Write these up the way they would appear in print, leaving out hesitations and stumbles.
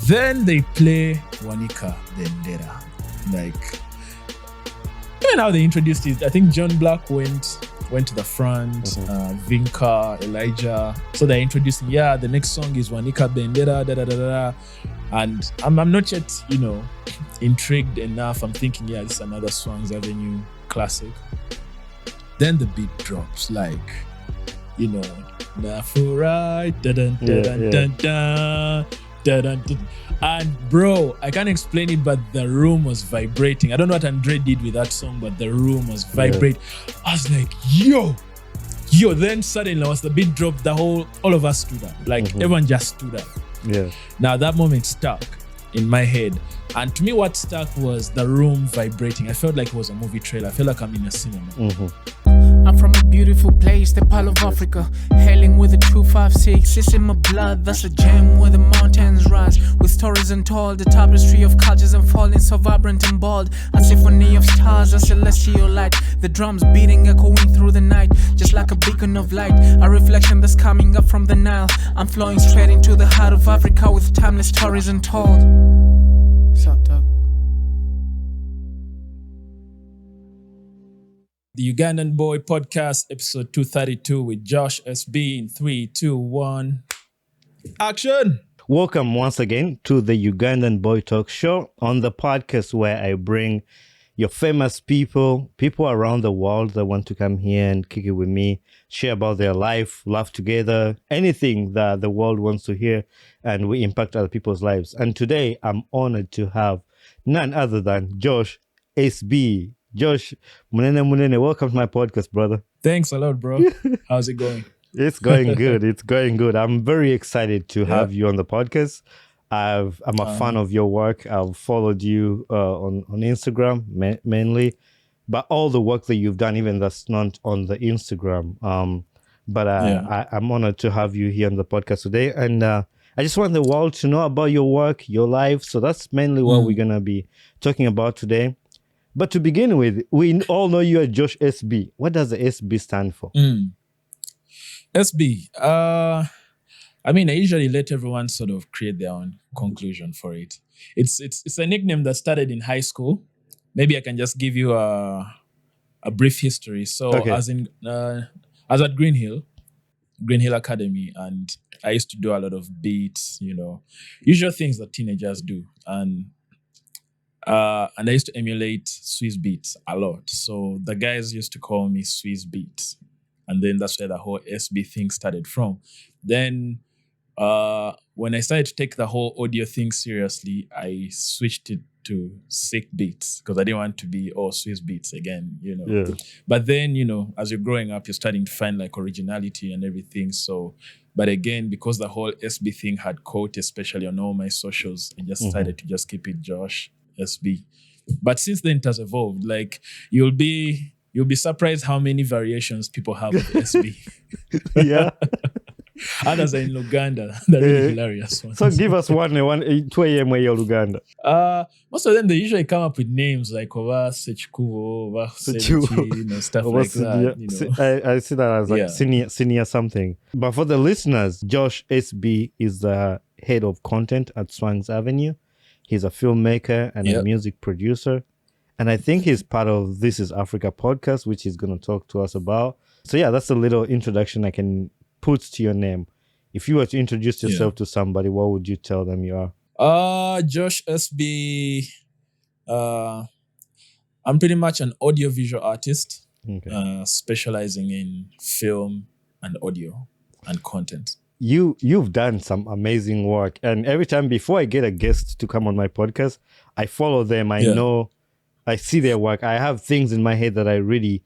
Then they play Wanika Bendera. Like, you know how they introduced it. I think John Black went to the front, Vinca, Elijah. So they're introducing, the next song is Wanika Bendera, da da da da. And I'm not yet, intrigued enough. I'm thinking, this is another Swangz Avenue classic. Then the beat drops, like, Nafurai, da dun da dun dun dun. And bro, I can't explain it, but the room was vibrating. I don't know what Andre did with that song, but the room was vibrating. I was like, yo. Then suddenly once the beat dropped, all of us stood up. Like everyone just stood up. Yeah. Now that moment stuck in my head. And to me, what stuck was the room vibrating. I felt like it was a movie trailer. I felt like I'm in a cinema. I'm from a beautiful place, the Pearl of Africa. Hailing with a 256, it's in my blood. That's a gem where the mountains rise. With stories untold, the tapestry of cultures unfolding so vibrant and bold. A symphony of stars, a celestial light. The drums beating, echoing through the night. Just like a beacon of light, a reflection that's coming up from the Nile. I'm flowing straight into the heart of Africa with timeless stories untold. What's up, dog? The Ugandan Boy Podcast, episode 232 with Josh SB in 3, 2, 1. Action! Welcome once again to the Ugandan Boy Talk Show, on the podcast where I bring your famous people around the world that want to come here and kick it with me, share about their life, laugh together, anything that the world wants to hear, and we impact other people's lives. And today I'm honored to have none other than Josh SB. Josh, Munene, welcome to my podcast, brother. Thanks a lot, bro. How's it going? It's going good. It's going good. I'm very excited to have you on the podcast. I'm a fan of your work. I've followed you on Instagram mainly, but all the work that you've done, even that's not on the Instagram. I'm honored to have you here on the podcast today. And I just want the world to know about your work, your life. So that's mainly what we're going to be talking about today. But to begin with, we all know you are Josh SB. What does the SB stand for? SB. I usually let everyone sort of create their own conclusion for it. It's a nickname that started in high school. Maybe I can just give you a brief history. So I was at Green Hill Academy, and I used to do a lot of beats, usual things that teenagers do. And I used to emulate Swiss beats a lot. So the guys used to call me Swiss Beats. And then that's where the whole SB thing started from. Then when I started to take the whole audio thing seriously, I switched it to Sick Beats because I didn't want to be all Swiss Beats again, Yeah. But then, as you're growing up, you're starting to find like originality and everything. So, but again, because the whole SB thing had caught, especially on all my socials, I just decided to just keep it Josh SB. But since then it has evolved. Like you'll be surprised how many variations people have of SB. Yeah. Others are in Uganda. They're really hilarious ones. So give us one 2 a.m. where you're Uganda. Most of them, they usually come up with names like Ova Sechikuvo, Ova Sechi, stuff like that. I see that as like senior something. But for the listeners, Josh SB is the head of content at Swangz Avenue. He's a filmmaker and a music producer. And I think he's part of This Is Africa podcast, which he's going to talk to us about. So yeah, that's a little introduction I can put to your name. If you were to introduce yourself to somebody, what would you tell them you are? Josh SB. I'm pretty much an audiovisual artist, specializing in film and audio and content. You've done some amazing work, and every time before I get a guest to come on my podcast, I follow them. I know, I see their work. I have things in my head that I really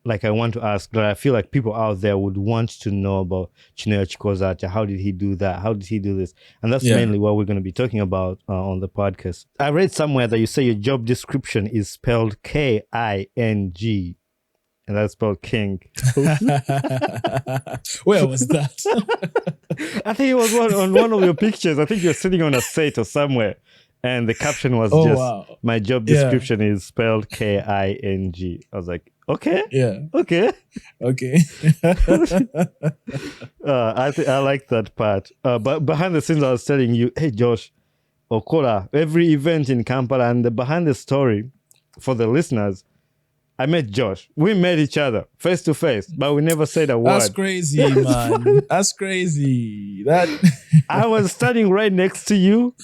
like. I want to ask that I feel like people out there would want to know about Chinelo Chikozata. How did he do that? How did he do this? And that's mainly what we're going to be talking about on the podcast. I read somewhere that you say your job description is spelled K-I-N-G. And that's spelled King. Where was that? I think it was on one of your pictures. I think you're sitting on a set or somewhere. And the caption was my job description is spelled K-I-N-G. I was like, okay. Yeah. Okay. Okay. I like that part. But behind the scenes, I was telling you, hey, Josh, Okola, every event in Kampala. And behind the story, for the listeners, I met Josh. We met each other face to face, but we never said a word. That's crazy, man. That's crazy. That I was standing right next to you.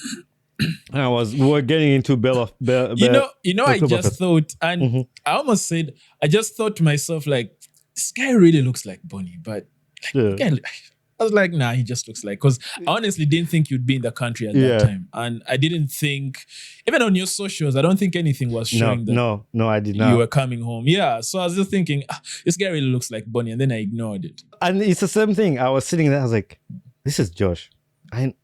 And we were getting into I just thought, and I almost said, I just thought to myself, like, this guy really looks like Bonnie, but I was like, nah, he just looks like, because I honestly didn't think you'd be in the country at that time. And I didn't think, even on your socials, I don't think anything was showing that. No, I did not. You were coming home. Yeah. So I was just thinking, this guy really looks like Bonnie. And then I ignored it. And it's the same thing. I was sitting there, I was like, this is Josh. And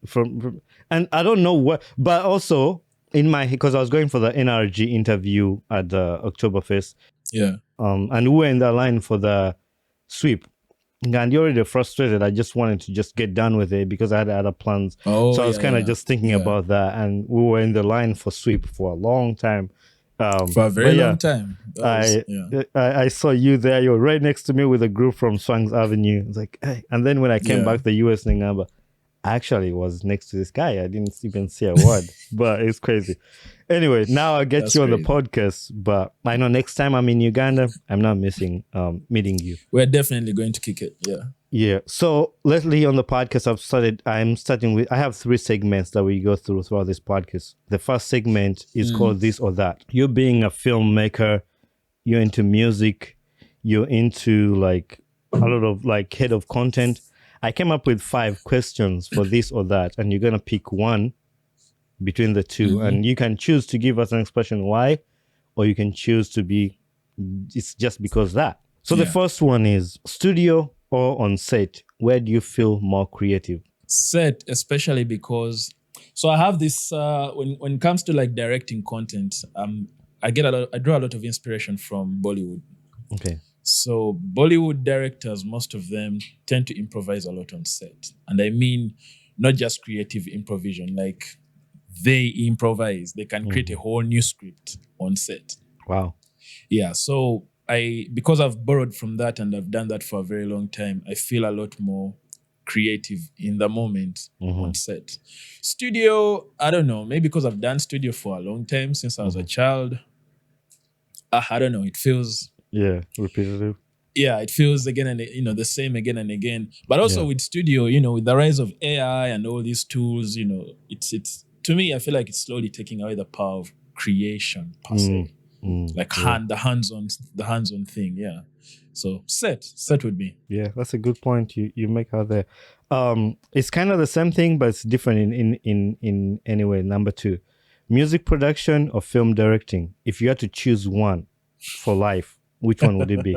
I don't know what, but also because I was going for the NRG interview at the Oktoberfest. Yeah. And we were in the line for the sweep. And you're already frustrated. I just wanted to just get done with it because I had other plans. So I was kind of just thinking about that. And we were in the line for sweep for a long time. For a very long time. I saw you there. You were right next to me with a group from Swangz Avenue. It's like, hey. And then when I came back to the US thing, I actually was next to this guy. I didn't even say a word, but it's crazy. Anyway, now I get you on the podcast, but I know next time I'm in Uganda, I'm not missing meeting you. We're definitely going to kick it. Yeah. Yeah. So lately on the podcast, I have 3 segments that we go throughout this podcast. The first segment is called This or That. You being a filmmaker, you're into music, you're into like a lot of like head of content. I came up with 5 questions for this or that, and you're going to pick one between the 2. And you can choose to give us an expression why, or you can choose to be, it's just because that. So the first one is studio or on set. Where do you feel more creative? Set, especially because, so I have this, when it comes to like directing content, I draw a lot of inspiration from Bollywood. Okay. So Bollywood directors, most of them tend to improvise a lot on set. And I mean, not just creative improvisation, like they improvise. They can create a whole new script on set. Wow. Yeah. So because I've borrowed from that and I've done that for a very long time, I feel a lot more creative in the moment on set. Studio, I don't know, maybe because I've done studio for a long time since I was a child. I don't know, it feels... Yeah, repetitive. Yeah, it feels again and the same again and again. But also with studio, with the rise of AI and all these tools, it's to me, I feel like it's slowly taking away the power of creation per se. The hands-on thing. Yeah. So set would be. Yeah, that's a good point you make out there. It's kind of the same thing, but it's different in any way. Number 2, music production or film directing. If you had to choose one for life, which one would it be?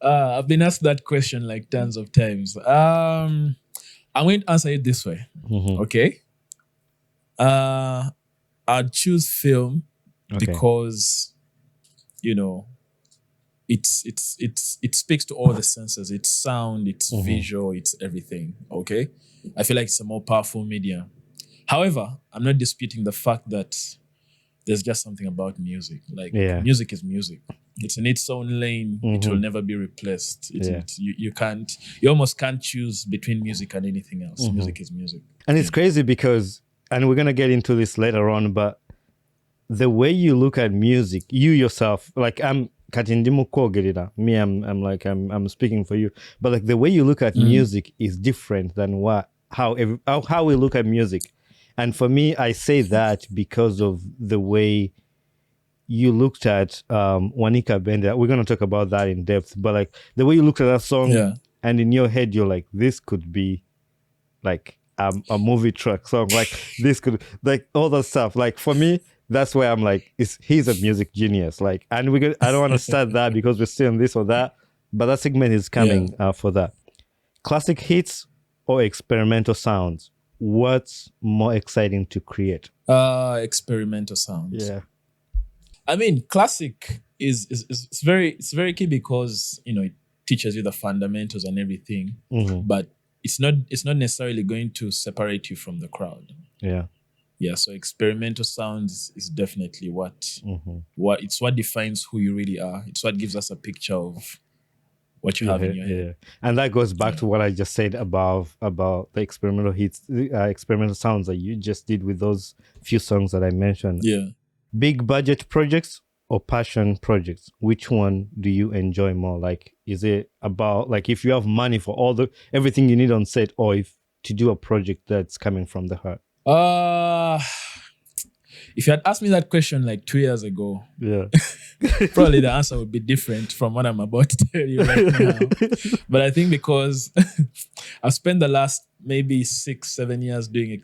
I've been asked that question like tons of times. I'm going to answer it this way. Okay. I'd choose film because, it speaks to all the senses. It's sound, it's visual, it's everything. Okay. I feel like it's a more powerful medium. However, I'm not disputing the fact that there's just something about music. Like music is music. It's in its own lane. It will never be replaced. You almost can't choose between music and anything else. Music is music. And it's crazy because, and we're going to get into this later on, but the way you look at music, you yourself, like I'm speaking for you, but like the way you look at music is different than how we look at music. And for me, I say that because of the way you looked at Wanika Benda. We're going to talk about that in depth. But like the way you looked at that song and in your head, you're like, this could be like a movie track song. Like this could, like all that stuff. Like for me, that's where I'm like, he's a music genius. Like, and I don't want to start that because we're still on this or that. But that segment is coming for that. Classic hits or experimental sounds? What's more exciting to create? Experimental sounds. Yeah. I mean, classic is very key because it teaches you the fundamentals and everything, but it's not necessarily going to separate you from the crowd. Yeah. Yeah. So experimental sounds is definitely what defines who you really are. It's what gives us a picture of what you have in your head. And that goes back to what I just said about the experimental hits, experimental sounds that you just did with those few songs that I mentioned. Yeah. Big budget projects or passion projects, which one do you enjoy more? Like, is it about, like, if you have money for everything you need on set, or if to do a project that's coming from the heart? If you had asked me that question like 2 years ago, yeah, probably the answer would be different from what I'm about to tell you right now. But I think because I've spent the last maybe 6-7 years doing,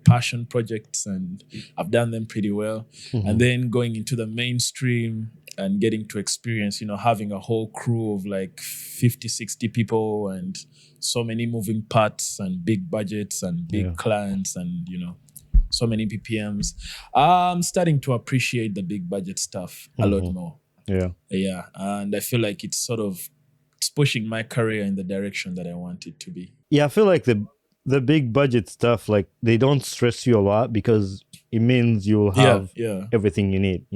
passion projects, and I've done them pretty well. And then going into the mainstream and getting to experience, having a whole crew of like 50-60 people and so many moving parts and big budgets and big clients and, so many PPMs. I'm starting to appreciate the big budget stuff a lot more. Yeah. And I feel like it's pushing my career in the direction that I want it to be. Yeah, I feel like the big budget stuff, like, they don't stress you a lot because it means you'll have everything you need,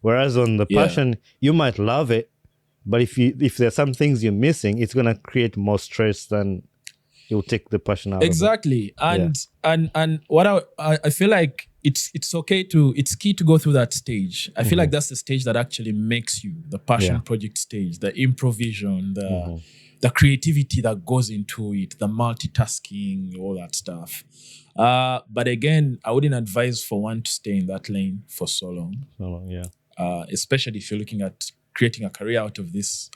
Whereas on the passion, you might love it, but if there's some things you're missing, it's gonna create more stress than you'll take the passion out. Exactly. And what I feel like it's key to go through that stage. I feel like that's the stage that actually makes you the passion project stage, the improvisation, the creativity that goes into it, the multitasking, all that stuff. But again, I wouldn't advise for one to stay in that lane for so long. Especially if you're looking at creating a career out of this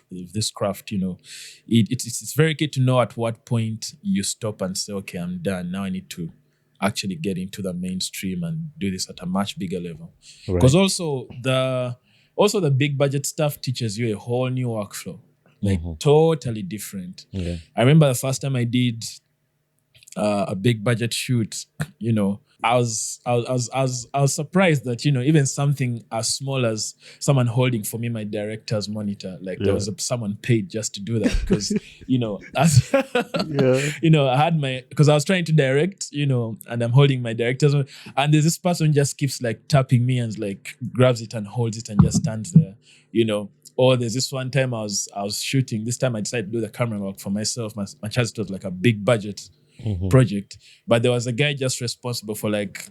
craft, it's very key to know at what point you stop and say, okay, I'm done. Now I need to actually get into the mainstream and do this at a much bigger level. Because also the big budget stuff teaches you a whole new workflow, like totally different. I remember the first time I did a big budget shoot, I was surprised that, even something as small as someone holding for me my director's monitor, like there was someone paid just to do that because, I had because I was trying to direct, and I'm holding my director's, and there's this person just keeps like tapping me and like grabs it and holds it and just stands there, Or there's this one time I was shooting. This time I decided to do the camera work for myself. My chance was like a big budget project, but there was a guy just responsible for like,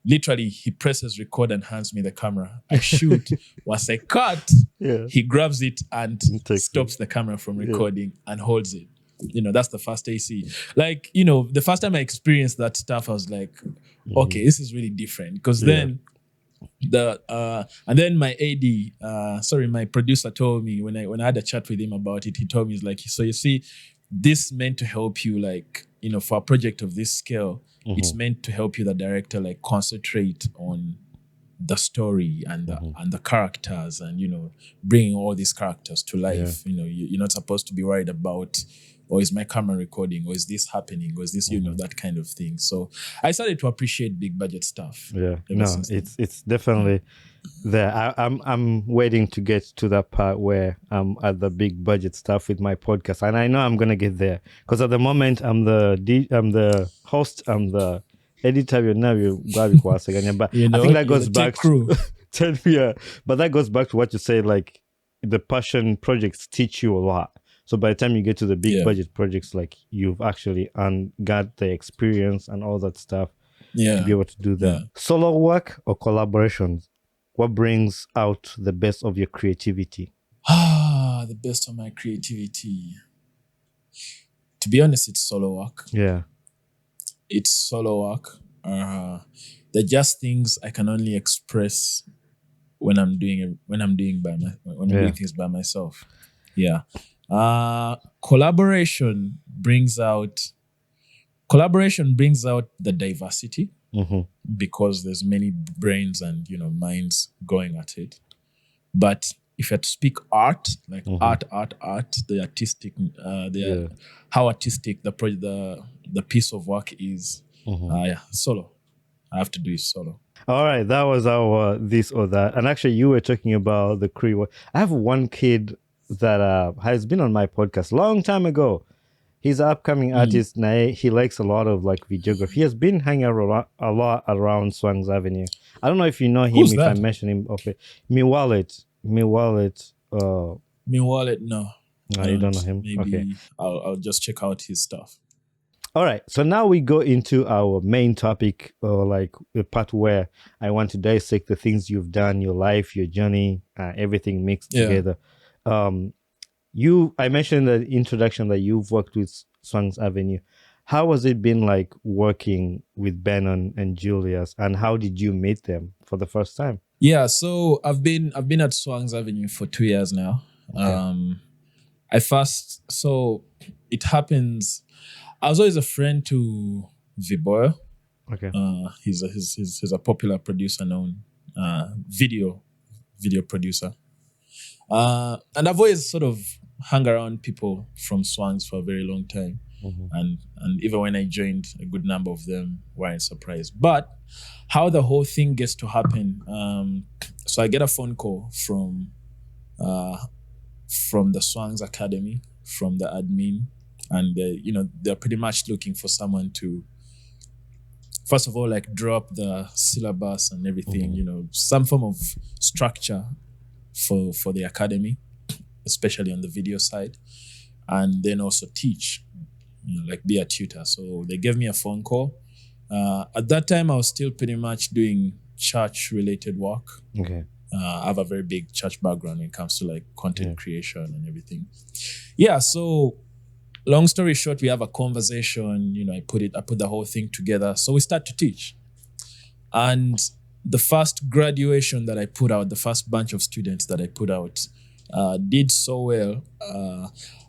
literally he presses record and hands me the camera. I shoot. Once I cut, he grabs it and stops the camera from recording and holds it. That's the first AC. Like, the first time I experienced that stuff, I was like, okay, this is really different. Because then and then my AD, my producer told me when I had a chat with him about it, he told me, he's like, so you see, this meant to help you, like, for a project of this scale, it's meant to help you, the director, like, concentrate on the story and the characters and, bringing all these characters to life. You're not supposed to be worried about, is my camera recording, or is this happening, or is this, that kind of thing. So I started to appreciate big budget stuff. It's definitely there. I'm waiting to get to that part where I'm at the big budget stuff with my podcast, and I know I'm gonna get there because at the moment I'm the host, I'm the editor. But I think that goes back to but that goes back to what you say, like the passion projects teach you a lot. So by the time you get to the big budget projects, like you've actually got the experience and all that stuff to be able to do that. Solo work or collaborations? What brings out the best of your creativity? The best of my creativity. To be honest, it's solo work. It's solo work. They're just things I can only express when I'm doing things by myself. Collaboration brings out the diversity because there's many brains and minds going at it. But if you had to speak art, like art, the artistic, how artistic the piece of work is, solo. I have to do it solo. All right, that was our this or that. And actually, you were talking about the crew. I have one kid that has been on my podcast a long time ago. He's an upcoming artist. He likes a lot of like videography. He has been hanging out a lot around Swangz Avenue. I don't know if you know him. Who's if that? I mention him, okay. Me Wallet. Me Wallet, no. No, you don't know him. Maybe Okay. I'll just check out his stuff. All right. So now we go into our main topic, or like the part where I want to dissect the things you've done, your life, your journey, everything mixed together. I mentioned in the introduction that you've worked with Swangz Avenue. How has it been like working with Benon and Julius, and how did you meet them for the first time? Yeah, so I've been at Swangz Avenue for 2 years now. Okay. So it happens. I was always a friend to Viboy. Okay. He's a popular producer known video producer. And I've always sort of hung around people from Swangz for a very long time. And even when I joined, a good number of them weren't surprised. But how the whole thing gets to happen, so I get a phone call from the Swangz Academy, from the admin, and they're pretty much looking for someone to, first of all, like drop the syllabus and everything, some form of structure for the academy, especially on the video side, and then also teach, like be a tutor. So they gave me a phone call. At that time, I was still pretty much doing church-related work. Okay. I have a very big church background when it comes to like content creation and everything. Yeah, so long story short, we have a conversation, I put the whole thing together. So we start to teach. And the first graduation that I put out, the first bunch of students that I put out, did so well.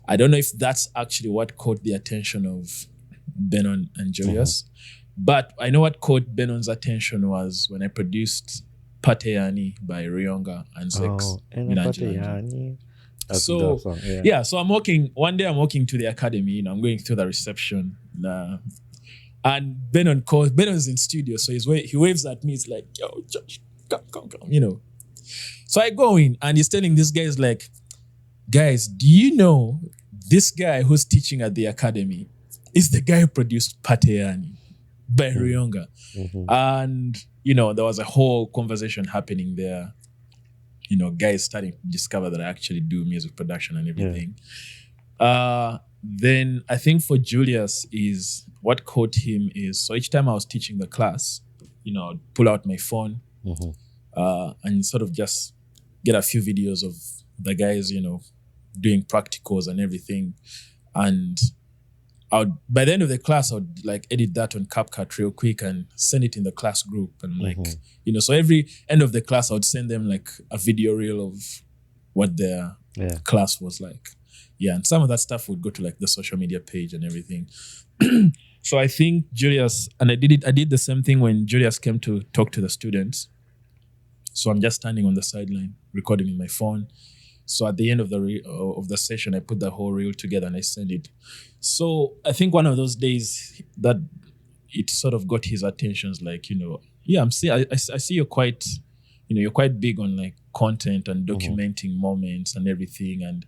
I don't know if that's actually what caught the attention of Benon and Julius, but I know what caught Benon's attention was when I produced Parte Yani by Ruyonga and Zex. Oh, and Parte Yani. So so one day I'm walking to the academy, I'm going through the reception, and Benon's in studio, so he waves at me. It's like, yo, Josh, come, So I go in, and he's telling these guys like, guys, do you know this guy who's teaching at the academy is the guy who produced Parte Yani by Ruyonga? And there was a whole conversation happening there. Guys starting to discover that I actually do music production and everything. Then I think for Julius, is what caught him is, so each time I was teaching the class, I'd pull out my phone and sort of just get a few videos of the guys, doing practicals and everything. And by the end of the class, I would like edit that on CapCut real quick and send it in the class group. And so every end of the class, I would send them like a video reel of what their class was like. Yeah, and some of that stuff would go to like the social media page and everything. So I think Julius, and I did the same thing when Julius came to talk to the students. So I'm just standing on the sideline, recording in my phone. So at the end of the session, I put the whole reel together and I send it. So I think one of those days that it sort of got his attention, like, I see you're quite, you're quite big on like content and documenting moments and everything. And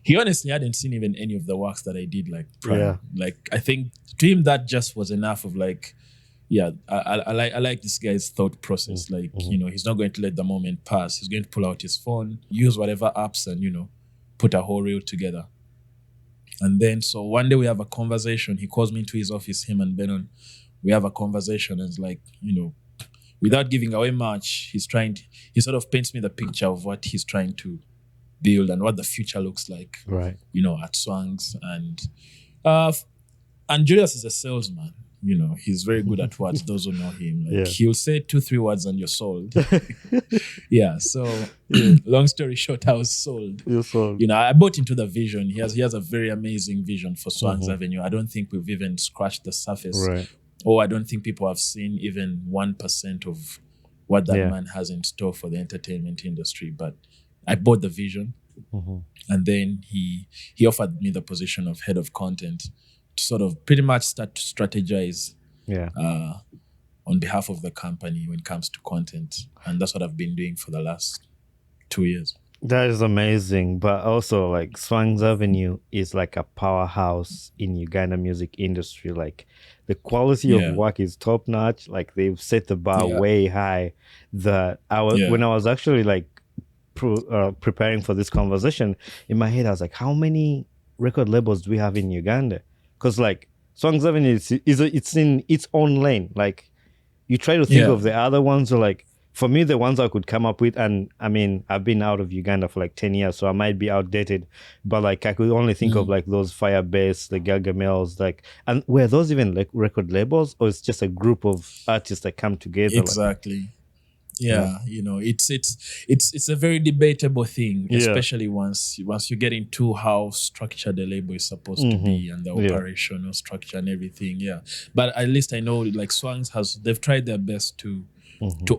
he honestly hadn't seen even any of the works that I did like prior. Like, I think to him that just was enough of like, I like this guy's thought process. Like, he's not going to let the moment pass. He's going to pull out his phone, use whatever apps and, put a whole reel together. And then, so one day we have a conversation. He calls me into his office, him and Benon. We have a conversation and it's like, without giving away much, he sort of paints me the picture of what he's trying to build and what the future looks like, right? At Swangz. And Julius is a salesman. He's very good at words. Those who know him, he'll say 2-3 words and you're sold. So long story short, I was sold. You're sold. I bought into the vision. He has a very amazing vision for Swangz Avenue. I don't think we've even scratched the surface. Right. Or I don't think people have seen even 1% of what that man has in store for the entertainment industry. But I bought the vision. And then he offered me the position of head of content, sort of pretty much start to strategize on behalf of the company when it comes to content. And that's what I've been doing for the last 2 years. That is amazing. But also like Swangz Avenue is like a powerhouse in Uganda music industry. Like the quality of work is top notch. Like they've set the bar way high. That when I was actually like preparing for this conversation, in my head I was like, how many record labels do we have in Uganda? Because like Swangz Avenue it's in its own lane. Like you try to think of the other ones, or like for me the ones I could come up with, and I mean I've been out of Uganda for like 10 years, so I might be outdated, but like I could only think of like those Firebase, the Gargamels, like, and were those even like record labels, or it's just a group of artists that come together? Exactly. Yeah, you know, it's a very debatable thing, especially once you get into how structured the label is supposed to be, and the operational structure and everything. Yeah, but at least I know like Swangz they've tried their best to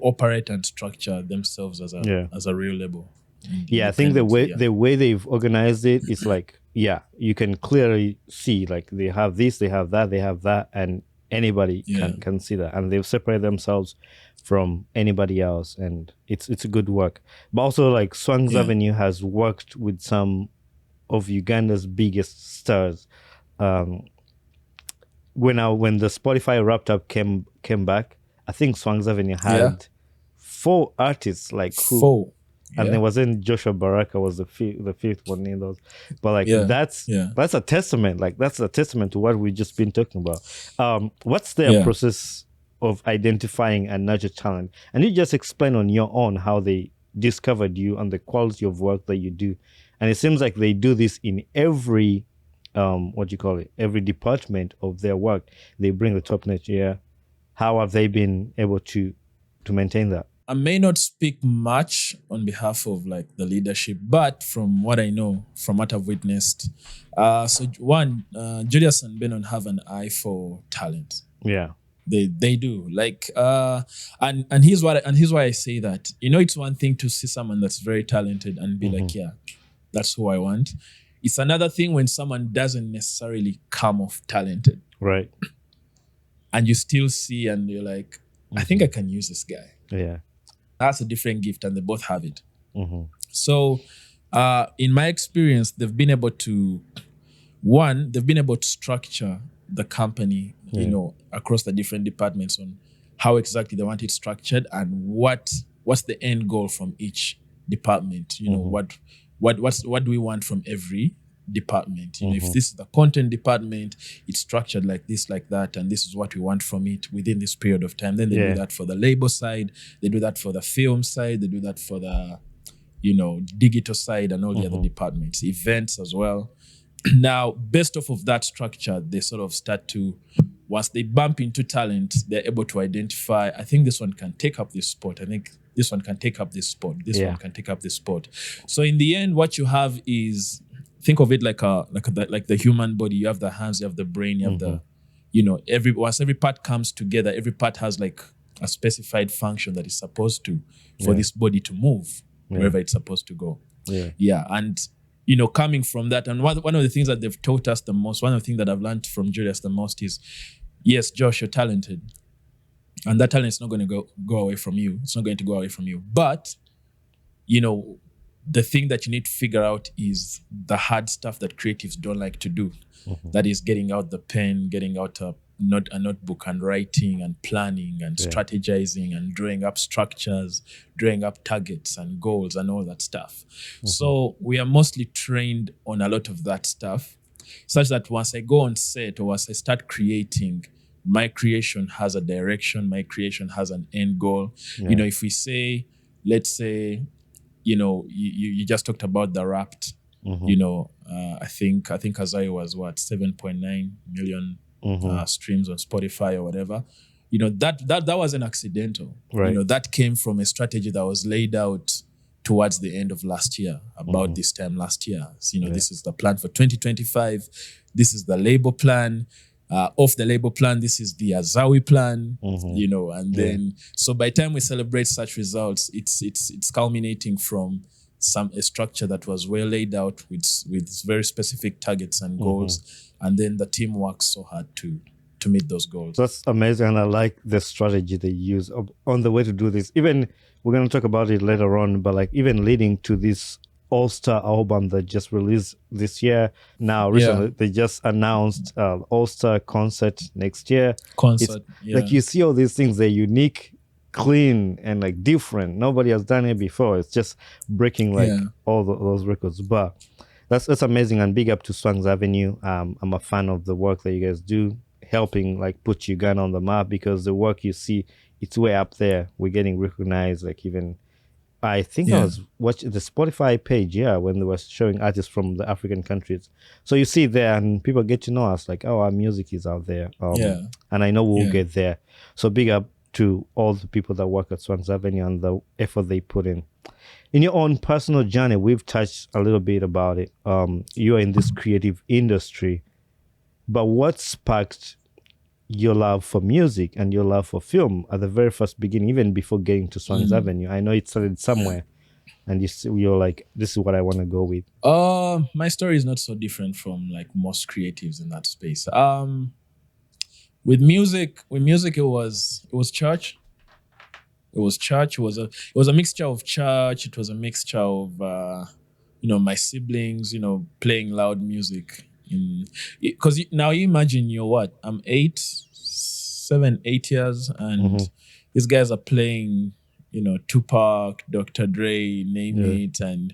operate and structure themselves as a real label. I think the way they've organized it is like, you can clearly see like they have this, they have that, and anybody can see that, and they've separated themselves from anybody else, and it's a good work. But also like Swangz Avenue has worked with some of Uganda's biggest stars. When the Spotify Wrapped Up came back, I think Swangz Avenue had 4 artists, like who, and there wasn't Joshua Baraka was the fifth one in those, but like that's a testament. Like that's a testament to what we've just been talking about. What's their process of identifying and nurture talent? And you just explain on your own how they discovered you and the quality of work that you do. And it seems like they do this in every every department of their work. They bring the top notch here. How have they been able to maintain that? I may not speak much on behalf of like the leadership, but from what I know, from what I've witnessed, Julius and Benon have an eye for talent. Yeah. They do, like and here's why I say that. You know, it's one thing to see someone that's very talented and be like, that's who I want. It's another thing when someone doesn't necessarily come off talented, right? And you still see and you're like, I think I can use this guy. Yeah, that's a different gift, and they both have it. So in my experience, they've been able to structure the company, you know, across the different departments on how exactly they want it structured, and what's the end goal from each department. You know, what do we want from every department? You know, if this is the content department, it's structured like this, like that, and this is what we want from it within this period of time. Then they do that for the label side, they do that for the film side, they do that for the, you know, digital side, and all the other departments, events as well. Now, based off of that structure, they sort of start to, once they bump into talent, they're able to identify, I think this one can take up this spot. I think this one can take up this spot. This one can take up this spot. So in the end, what you have is, think of it like the human body. You have the hands, you have the brain, you have the, you know, once every part comes together, every part has like a specified function that is supposed to, for this body to move wherever it's supposed to go. And you know, coming from that, and one of the things that they've taught us the most, one of the things that I've learned from Julius the most is, yes, Josh, you're talented, and that talent is not going to go away from you. It's not going to go away from you. But, you know, the thing that you need to figure out is the hard stuff that creatives don't like to do. That is getting out the pen, getting out a notebook, and writing and planning and strategizing and drawing up structures, drawing up targets and goals and all that stuff. So we are mostly trained on a lot of that stuff, such that once I go on set or once I start creating, my creation has a direction, my creation has an end goal. You know, if we say, let's say, you know, you just talked about the Wrapped, you know, I think Azai was 7.9 million streams on Spotify or whatever. You know, that wasn't accidental. You know, that came from a strategy that was laid out towards the end of last year, about this time last year. So, you know, this is the plan for 2025. This is the label plan. Off the label plan, this is the Azawi plan, you know, and then, so by the time we celebrate such results, it's culminating from a structure that was well laid out with very specific targets and goals. And then the team works so hard to meet those goals. That's amazing. And I like the strategy they use on the way to do this. Even, we're going to talk about it later on, but like even leading to this All-Star album that just released this year. Now, recently, they just announced All-Star concert next year. Like you see all these things, they're unique clean and like different. Nobody has done it before. It's just breaking like all those records. But that's amazing, and big up to Swangz Avenue. I'm a fan of the work that you guys do, helping like put Uganda on the map, because the work you see, it's way up there. We're getting recognized, like even I think I was watching the Spotify page, when they were showing artists from the African countries. So you see there, and people get to know us, like, oh, our music is out there. And I know we'll get there. So big up to all the people that work at Swangz Avenue and the effort they put in. In your own personal journey, we've touched a little bit about it. You are in this creative industry, but what sparked your love for music and your love for film at the very first beginning, even before getting to Swangz Avenue? I know it started somewhere, and you're like, this is what I want to go with. My story is not so different from like most creatives in that space. With music, it was church. It was church. It was a mixture of church. It was a mixture of my siblings, playing loud music. Because now you imagine you're what? I'm 8 years, and these guys are playing, Tupac, Dr. Dre, name it, and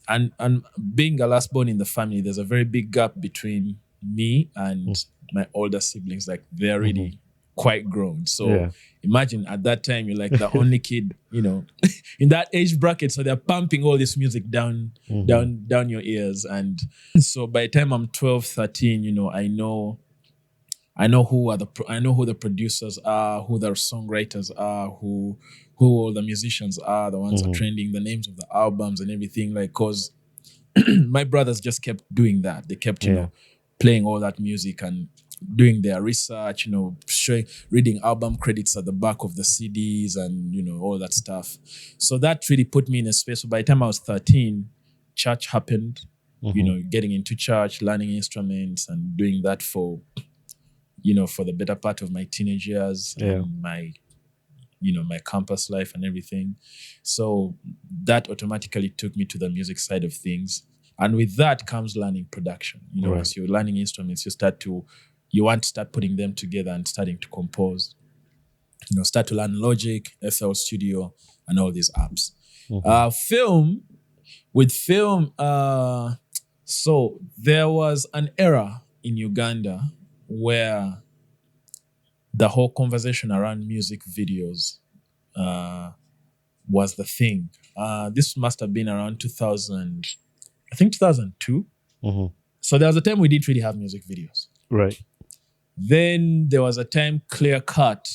and being a last born in the family, there's a very big gap between me and my older siblings. Like they're really quite grown. So imagine at that time you're like the only kid, in that age bracket. So they're pumping all this music down your ears. And so by the time I'm 12, 13, I know who the producers are, who the songwriters are, who all the musicians are, the ones that are trending, the names of the albums and everything. Like, cause my brothers just kept doing that. They kept, playing all that music and doing their research, reading album credits at the back of the CDs and, all that stuff. So that really put me in a space. So by the time I was 13, church happened, getting into church, learning instruments and doing that for the better part of my teenage years and my campus life and everything. So that automatically took me to the music side of things. And with that comes learning production. As you're learning instruments, you want to start putting them together and starting to compose. Start to learn Logic, FL Studio, and all these apps. With film, so there was an era in Uganda where the whole conversation around music videos was the thing. This must have been around 2000, I think 2002. So there was a time we didn't really have music videos. Right. Then there was a time Clear Cut,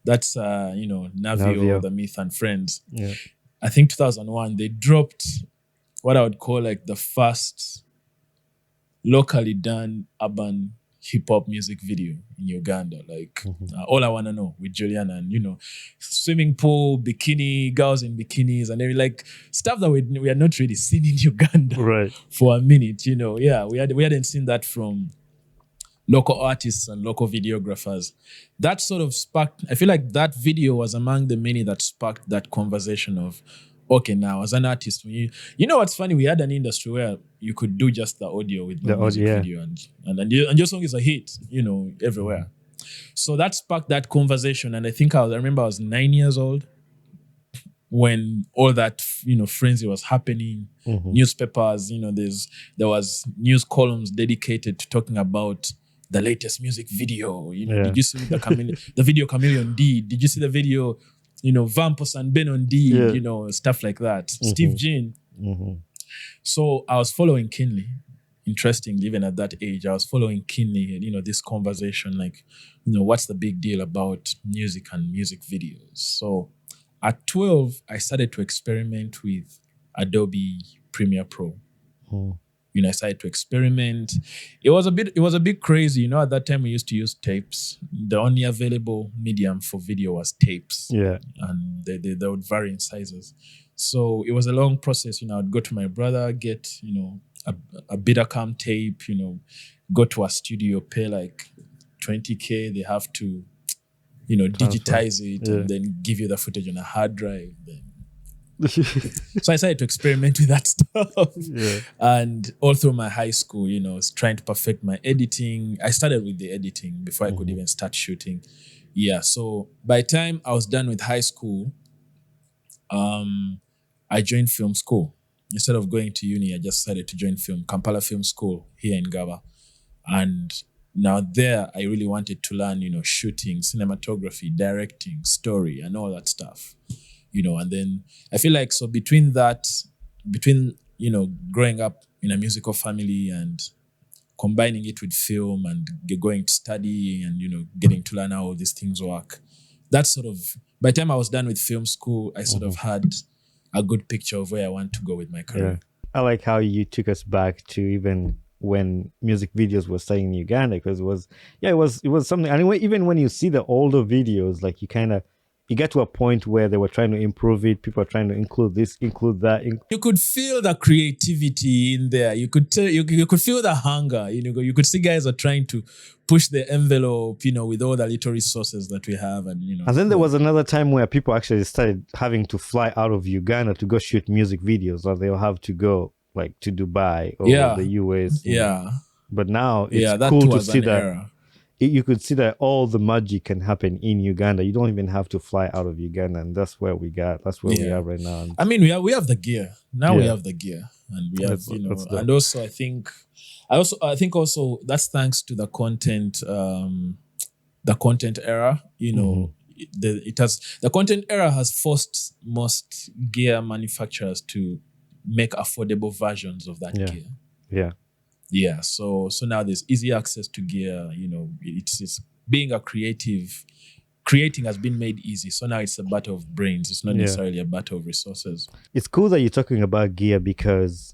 that's Navio, The Myth and Friends. Yeah. I think 2001, they dropped what I would call like the first locally done urban hip-hop music video in Uganda. Like All I Wanna Know with Juliana, and swimming pool, bikini, girls in bikinis, and like stuff that we had not really seen in Uganda for a minute. We hadn't seen that from local artists and local videographers. That sort of sparked, I feel like that video was among the many that sparked that conversation of, okay, now as an artist, what's funny, we had an industry where you could do just the audio with the music video and your song is a hit, everywhere. So that sparked that conversation. And I think I remember I was 9 years old when all that, frenzy was happening. Newspapers, there was news columns dedicated to talking about the latest music video. Did you see the video Chameleon did? Did you see the video, Vampos and Benon did? Stuff like that. Steve Jean. So I was following keenly. Interestingly, even at that age, I was following keenly, this conversation, like, what's the big deal about music and music videos? So at 12, I started to experiment with Adobe Premiere Pro. I started to experiment. It was a bit crazy. At that time we used to use tapes. The only available medium for video was tapes. Yeah. And they would vary in sizes. So it was a long process. I'd go to my brother, get, a Betacam tape, go to a studio, pay like $20,000. They have to, digitize it and then give you the footage on a hard drive. Then so I started to experiment with that stuff. And all through my high school, trying to perfect my editing. I started with the editing before I could even start shooting. Yeah, so by the time I was done with high school, I joined film school. Instead of going to uni, I just decided to join Kampala Film School here in Gaba. And now there, I really wanted to learn, shooting, cinematography, directing, story, and all that stuff. And then I feel like, so between, growing up in a musical family and combining it with film and going to study and, getting to learn how all these things work, that's sort of, by the time I was done with film school, I sort of had a good picture of where I want to go with my career. Yeah. I like how you took us back to even when music videos were starting in Uganda, because it was something. Anyway, even when you see the older videos, like you get to a point where they were trying to improve it. People are trying to include this, include that. You could feel the creativity in there. You could you could feel the hunger. You could see guys are trying to push the envelope, with all the little resources that we have, and And then there was another time where people actually started having to fly out of Uganda to go shoot music videos, or they'll have to go like to Dubai or the US. Yeah. But now it's that cool to was see an that. era. You could see that all the magic can happen in Uganda. You don't even have to fly out of Uganda, and that's where we are right now. I mean, we have the gear now. We have the gear, and we have and also I think that's thanks to the content, era. The content era has forced most gear manufacturers to make affordable versions of that gear. Yeah. Yeah, so now there's easy access to gear. It's being a creative. Creating has been made easy. So now it's a battle of brains. It's not necessarily a battle of resources. It's cool that you're talking about gear, because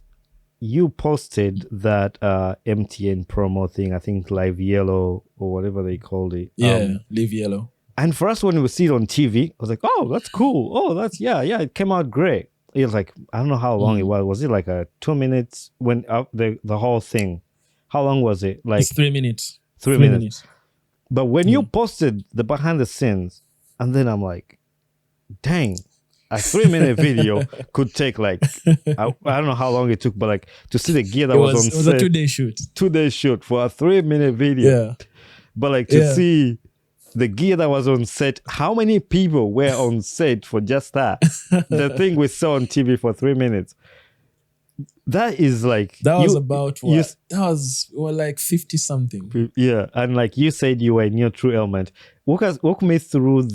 you posted that MTN promo thing, I think Live Yellow or whatever they called it. Yeah, Live Yellow. And for us, when we see it on TV, I was like, oh, that's cool. Oh, that's, it came out great. It was like, I don't know how long it was. Was it like a 2 minutes when the whole thing? How long was it? Like it's 3 minutes. 3 minutes. But when you posted the behind the scenes, and then I'm like, dang, a 3-minute video could take like, I don't know how long it took, but like to see the gear that was on set. It was a 2-day shoot. 2-day shoot for a 3-minute video. Yeah. But like to see the gear that was on set, how many people were on set for just that? The thing we saw on TV for 3 minutes. That is like... That was about what? That was like 50 something. Yeah. And like you said, you were in your true element. Walk me through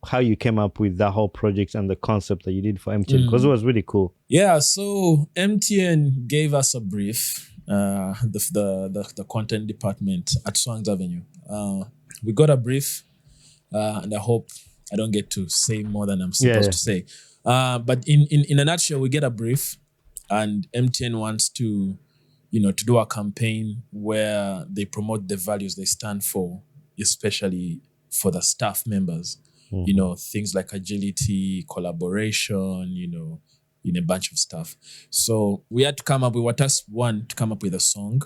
how you came up with that whole project and the concept that you did for MTN, because it was really cool. Yeah. So MTN gave us a brief, the content department at Swangz Avenue. We got a brief, and I hope I don't get to say more than I'm supposed to say. But in a nutshell, we get a brief, and MTN wants to, to do a campaign where they promote the values they stand for, especially for the staff members. Things like agility, collaboration, a bunch of stuff. So we were tasked, one, to come up with a song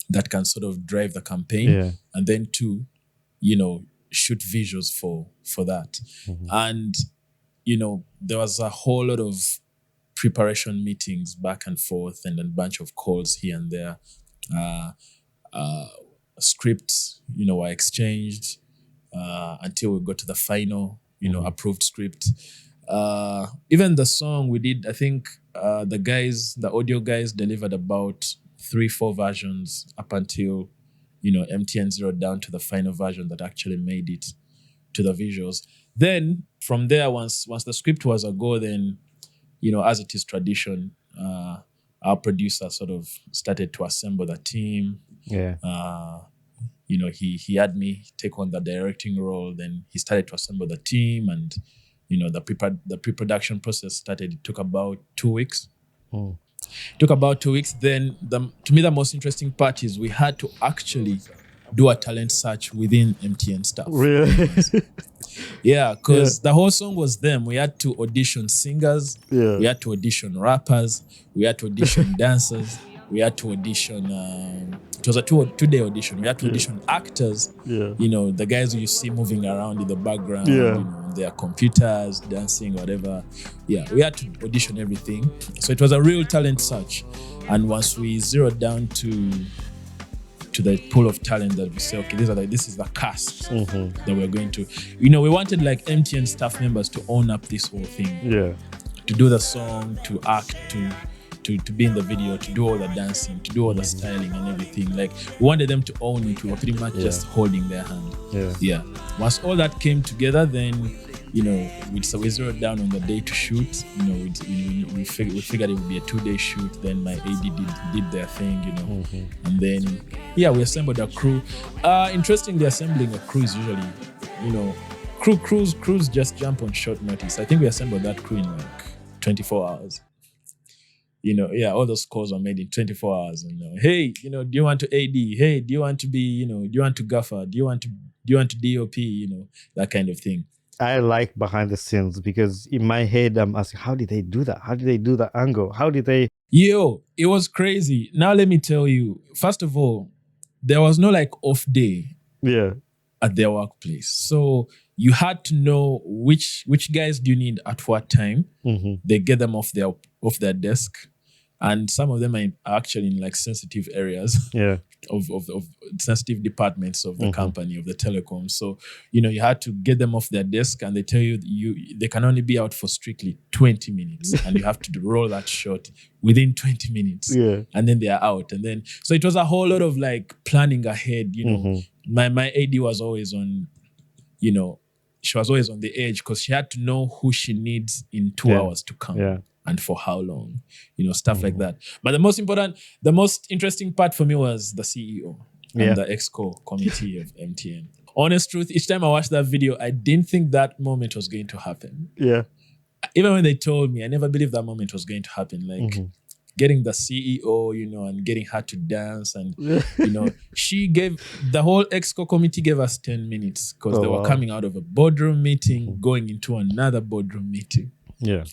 that can sort of drive the campaign, and then 2, shoot visuals for that. And there was a whole lot of preparation meetings back and forth, and a bunch of calls here and there. Scripts were exchanged until we got to the final approved script. Even the song we did, I think the audio guys delivered about 3-4 versions up until MTN zeroed down to the final version that actually made it to the visuals. Then from there, once the script was a go, then as it is tradition, our producer sort of started to assemble the team. He had me take on the directing role. Then he started to assemble the team, and the pre-production process started. It took about 2 weeks. It took about 2 weeks. Then to me, the most interesting part is we had to actually do a talent search within MTN staff. Really? Yeah, because the whole song was them. We had to audition singers. Yeah. We had to audition rappers. We had to audition dancers. We had to audition. It was a 2-day audition. We had to audition actors. Yeah. The guys who you see moving around in the background. Yeah. Their computers, dancing, whatever. Yeah, we had to audition everything. So it was a real talent search. And once we zeroed down to to the pool of talent that we say, okay, this is the cast that we're going to. We wanted like MTN staff members to own up this whole thing. Yeah. To do the song, to act, to be in the video, to do all the dancing, to do all the styling and everything. Like, we wanted them to own it. We were pretty much just holding their hand. Yeah. Once all that came together, then we zeroed down on the day to shoot. We figured it would be a 2-day shoot. Then my AD did their thing, and then we assembled a crew. Interestingly, assembling a crew is usually, crews just jump on short notice. I think we assembled that crew in like 24 hours. All those calls were made in 24 hours. And hey, do you want to AD? Hey, do you want to be, do you want to gaffer? Do you want to DOP? That kind of thing. I like behind the scenes because in my head I'm asking, how did they do that? How did they do the angle? How did they? Yo, it was crazy. Now let me tell you. First of all, there was no like off day. Yeah. At their workplace, so you had to know which guys do you need at what time. They get them off their desk, and some of them are actually in like sensitive areas. Yeah. Of sensitive departments of the company, of the telecom. So, you had to get them off their desk, and they tell you they can only be out for strictly 20 minutes and you have to roll that shot within 20 minutes. Yeah. And then they are out. And then, so it was a whole lot of like planning ahead, My AD was always on, she was always on the edge because she had to know who she needs in 2 hours to come. Yeah. And for how long, stuff like that. But the most interesting part for me was the CEO and the ExCo committee of MTN. Honest truth, each time I watched that video, I didn't think that moment was going to happen. Yeah. Even when they told me, I never believed that moment was going to happen. Like getting the CEO, and getting her to dance. And, she gave, the whole ExCo committee gave us 10 minutes because they were coming out of a boardroom meeting, going into another boardroom meeting. Yeah.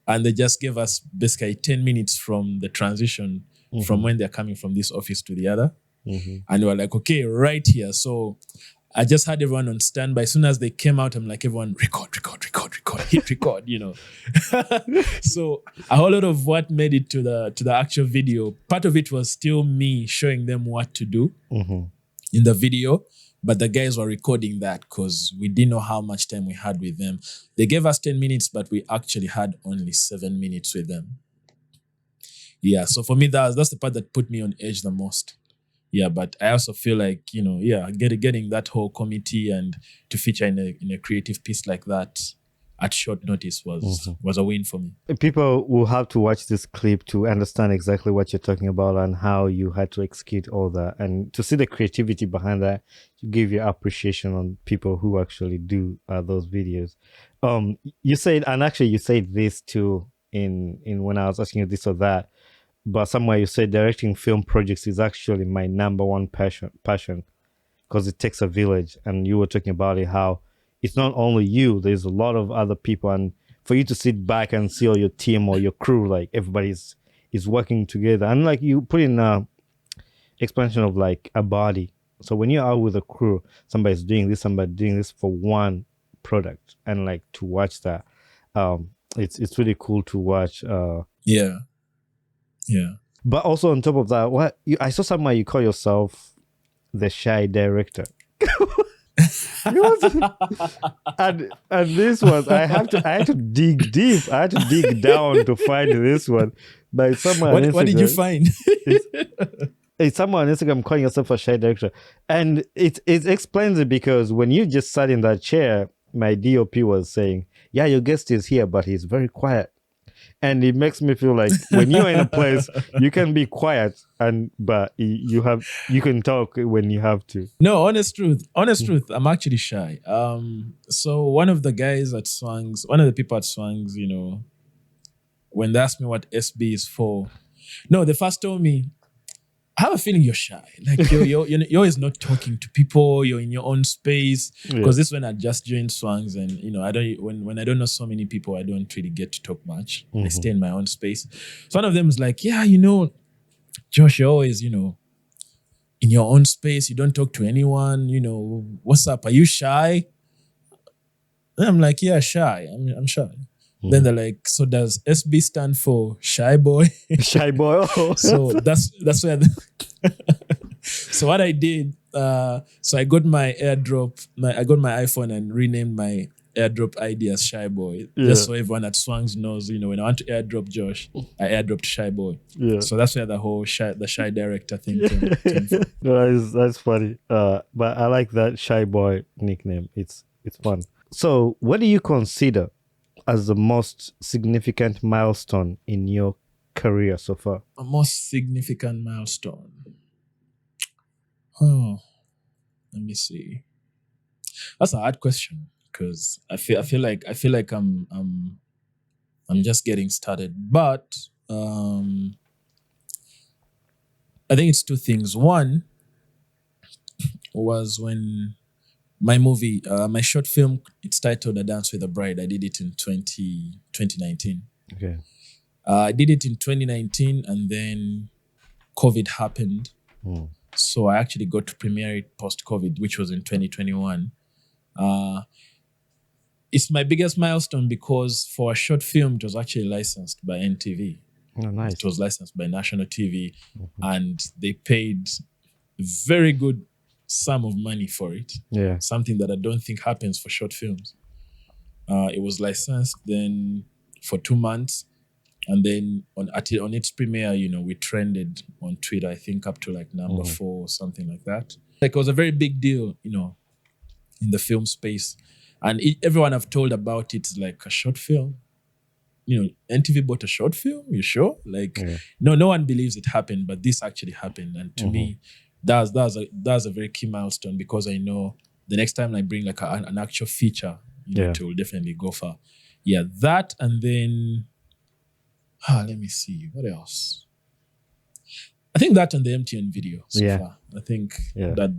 And they just gave us basically 10 minutes from the transition from when they're coming from this office to the other. And we were like, okay, right here. So I just had everyone on standby. As soon as they came out, I'm like, everyone, record, hit record, So a whole lot of what made it to the actual video, part of it was still me showing them what to do in the video. But the guys were recording that because we didn't know how much time we had with them. They gave us 10 minutes, but we actually had only 7 minutes with them. Yeah, so for me, that's the part that put me on edge the most. Yeah, but I also feel like, getting that whole committee and to feature in a creative piece like that at short notice was a win for me. People will have to watch this clip to understand exactly what you're talking about and how you had to execute all that, and to see the creativity behind that, to give you appreciation on people who actually do those videos. You said this too in when I was asking you this or that, but somewhere you said directing film projects is actually my number one passion because it takes a village, and you were talking about it, how it's not only you, there's a lot of other people, and for you to sit back and see all your team or your crew, like everybody's is working together, and like you put in expansion of like a body. So when you're out with a crew, somebody's doing this, somebody doing this for one product, and like to watch that, it's really cool to watch. Yeah. But also on top of that, I saw somewhere you call yourself the shy director. and this one I had to dig deep. I had to dig down to find this one. But someone what did you find? It's someone on Instagram calling yourself a shy director, and it explains it because when you just sat in that chair, my DOP was saying, "Yeah, your guest is here, but he's very quiet." And it makes me feel like when you're in a place, you can be quiet, but you can talk when you have to. No, honest truth, I'm actually shy. So one of the guys at Swangz, one of the people at Swangz, when they asked me what SB is for, they first told me, I have a feeling you're shy. Like you're always not talking to people. You're in your own space. Because this is when I just joined Swangz, and I don't when I don't know so many people, I don't really get to talk much. I stay in my own space. So one of them is like, yeah, Josh, you're always in your own space. You don't talk to anyone. What's up? Are you shy? And I'm like, yeah, shy. I'm shy. Then they're like, so does SB stand for shy boy? Shy boy. So that's where So what I did, so I got my airdrop, I got my iPhone and renamed my airdrop ID as Shy Boy. Just so everyone at Swangz knows, when I want to airdrop Josh, I airdropped Shy Boy. Yeah. So that's where the whole the Shy Director thing came from. No, that's funny. But I like that Shy Boy nickname. It's fun. So what do you consider as the most significant milestone in your career so far? A most significant milestone. Oh, let me see. That's a hard question because I feel like I'm just getting started. But I think it's two things. One was when my movie, my short film, it's titled A Dance with a Bride. I did it in 2019. Okay. I did it in 2019 and then COVID happened. So I actually got to premiere it post-COVID, which was in 2021. It's my biggest milestone because for a short film, it was actually licensed by NTV. Oh, nice. It was licensed by national TV and they paid very good sum of money for it. Yeah. Something that I don't think happens for short films. It was licensed then for 2 months. And then on its premiere, we trended on Twitter, I think up to like number 4 or something like that. Like it was a very big deal, in the film space. And everyone I've told about it is like a short film. NTV bought a short film, you sure? Like, no one believes it happened, but this actually happened. And to me, that's a very key milestone because I know the next time I bring like an actual feature, it will definitely go far. Yeah, that and then... let me see. What else? I think that and the MTN video so far. I think that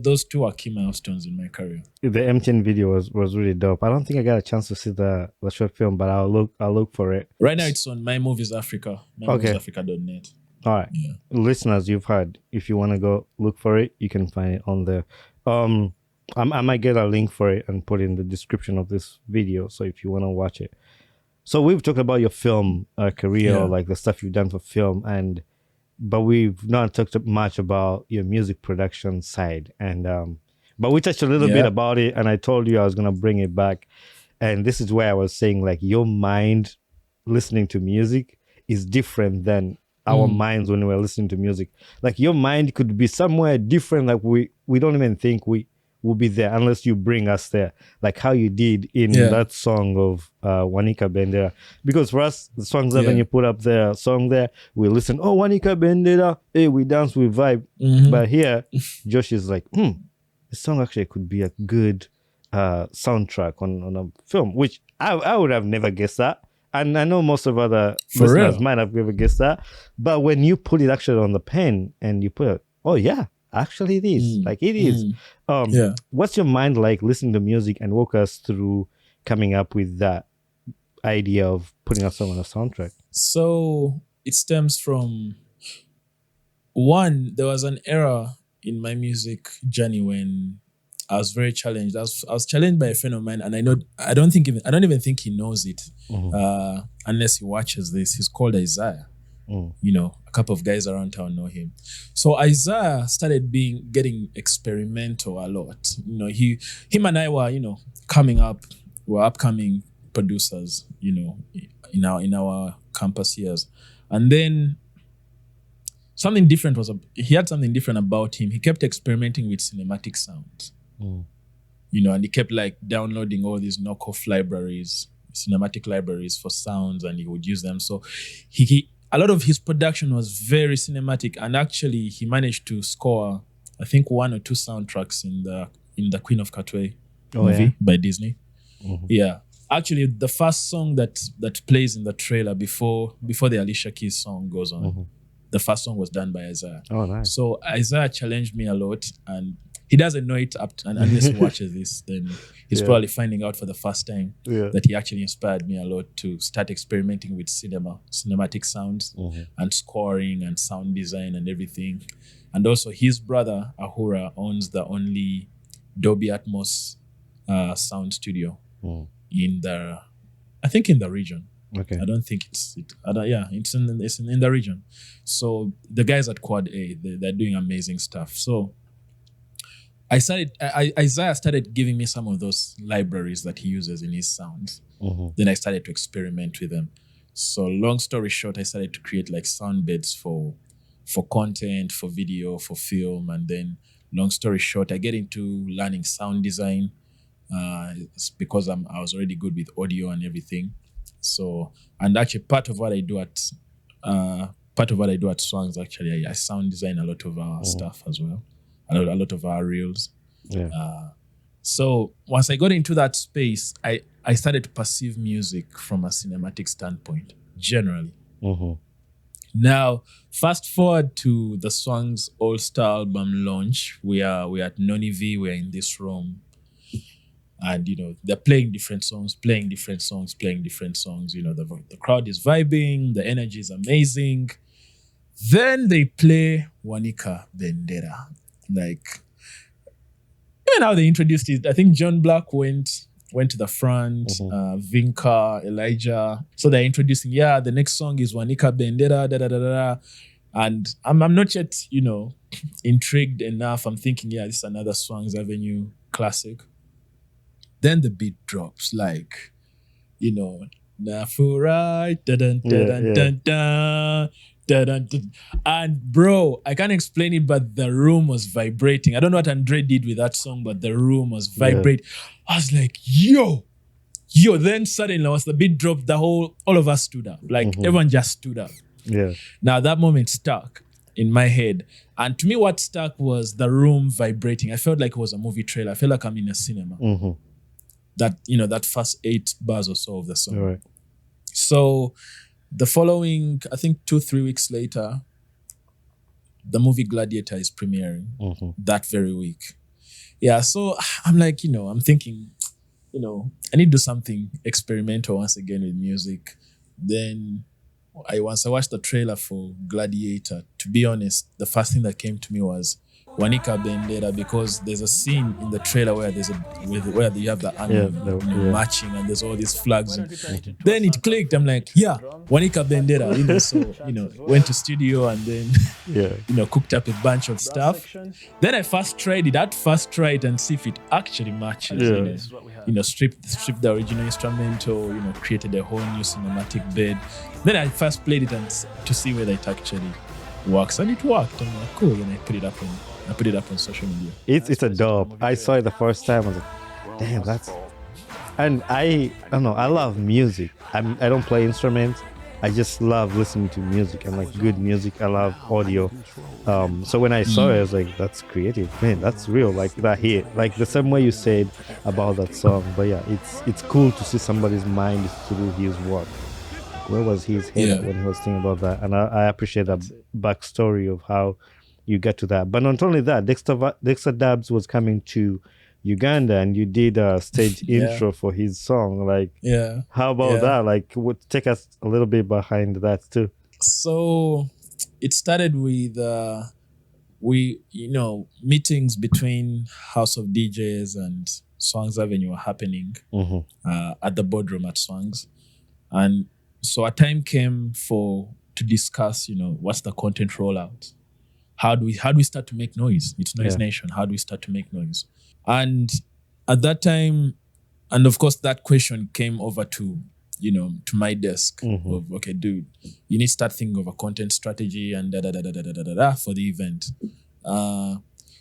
those two are key milestones in my career. The MTN video was really dope. I don't think I got a chance to see the short film, but I'll look for it. Right now it's on My Movies Africa, mymoviesafrica.net. All right. Yeah. Listeners, you've heard. If you want to go look for it, you can find it on there. I might get a link for it and put it in the description of this video. So if you want to watch it. So we've talked about your film career, or like the stuff you've done for film, but we've not talked much about your music production side. And but we touched a little bit about it, and I told you I was gonna bring it back. And this is where I was saying like your mind listening to music is different than our minds when we're listening to music. Like your mind could be somewhere different. Like we don't even think we will be there unless you bring us there, like how you did in that song of Wanika Bendera. Because for us, the Swangz Avenue put up their song there, we listen, oh, Wanika Bendera, hey, we dance, we vibe. But here, Josh is like, this song actually could be a good soundtrack on a film, which I would have never guessed that. And I know most of other listeners might have never guessed that. But when you put it actually on the pen and you put it, oh yeah, actually it is. Like it is. What's your mind like listening to music, and walk us through coming up with that idea of putting a song on a soundtrack? So it stems from one, there was an era in my music journey when I was very challenged. I was challenged by a friend of mine, and I don't even think he knows it unless he watches this. He's called Isaiah. A couple of guys around town know him. So Isaiah started getting experimental a lot. Him and I were, coming up, we're upcoming producers, in our campus years. And then he had something different about him. He kept experimenting with cinematic sounds. And he kept like downloading all these knockoff libraries, cinematic libraries for sounds, and he would use them. So a lot of his production was very cinematic, and actually he managed to score, I think, 1 or 2 soundtracks in the Queen of Katwe movie by Disney. Yeah, actually, the first song that plays in the trailer before the Alicia Keys song goes on, the first song was done by Isaiah. Oh, nice! So Isaiah challenged me a lot, and he doesn't know it and unless he watches this, then he's probably finding out for the first time that he actually inspired me a lot to start experimenting with cinematic sounds and scoring and sound design and everything. And also his brother, Ahura, owns the only Dolby Atmos sound studio in the region. Okay. I don't think it's in the region. So the guys at Quad A, they're doing amazing stuff. So Isaiah started giving me some of those libraries that he uses in his sounds. Then I started to experiment with them. So long story short, I started to create like sound beds for content, for video, for film. And then long story short, I get into learning sound design it's because I was already good with audio and everything. So, and actually part of what I do at Swangz, actually, I sound design a lot of our stuff as well. A lot of our reels. Yeah. So once I got into that space, I started to perceive music from a cinematic standpoint, generally. Now, fast forward to the Swangz All-Star album launch. We are at Noni V, we're in this room. And, they're playing different songs. The crowd is vibing, the energy is amazing. Then they play Wanika Bendera. Like, even how they introduced it, I think John Black went to the front, Vinca, Elijah. So they're introducing, the next song is Wanika Bendera, da-da-da-da-da. And I'm not yet, intrigued enough. I'm thinking, this is another Swangz Avenue classic. Then the beat drops, like, Nafurai, da-dun-da-dun-dun-dun. And bro, I can't explain it, but the room was vibrating. I don't know what Andre did with that song, but the room was vibrating. I was like, yo. Then suddenly, once the beat dropped, all of us stood up. Like everyone just stood up. Yeah. Now that moment stuck in my head. And to me, what stuck was the room vibrating. I felt like it was a movie trailer. I felt like I'm in a cinema. That, that first 8 bars or so of the song. All right. So the following, I think 2-3 weeks later, the movie Gladiator is premiering that very week. Yeah, so I'm like, I'm thinking, I need to do something experimental once again with music. Then once I watched the trailer for Gladiator, to be honest, the first thing that came to me was Wanika Bendera, because there's a scene in the trailer where where you have the army marching and there's all these flags. Then it clicked. I'm like, Wanika Bendera. So went to studio and then cooked up a bunch of stuff. Then I first tried it. I'd first try it and see if it actually matches. Stripped the original instrumental. Created a whole new cinematic bed. Then I first played it and to see whether it actually works, and it worked. I'm like, cool. And I put it up on social media. It's a dope. I saw it the first time. I was like, damn, that's. And I don't know. I love music. I don't play instruments. I just love listening to music and like good music. I love audio. So when I saw it, I was like, that's creative, man. That's real. Like that hit. Like the same way you said about that song. But yeah, it's cool to see somebody's mind through his work. Where was his head at when he was thinking about that? And I appreciate that backstory of how you get to that. But not only that, Dexter Dabs was coming to Uganda and you did a stage intro for his song. Like, how about that? Like, take us a little bit behind that too. So it started with meetings between House of DJs and Swangz Avenue were happening at the boardroom at Swangz. And so a time came to discuss, what's the content rollout? How do we start to make noise? It's Noise Nation. How do we start to make noise? And at that time, and of course that question came over to my desk of, okay, dude, you need to start thinking of a content strategy and for the event.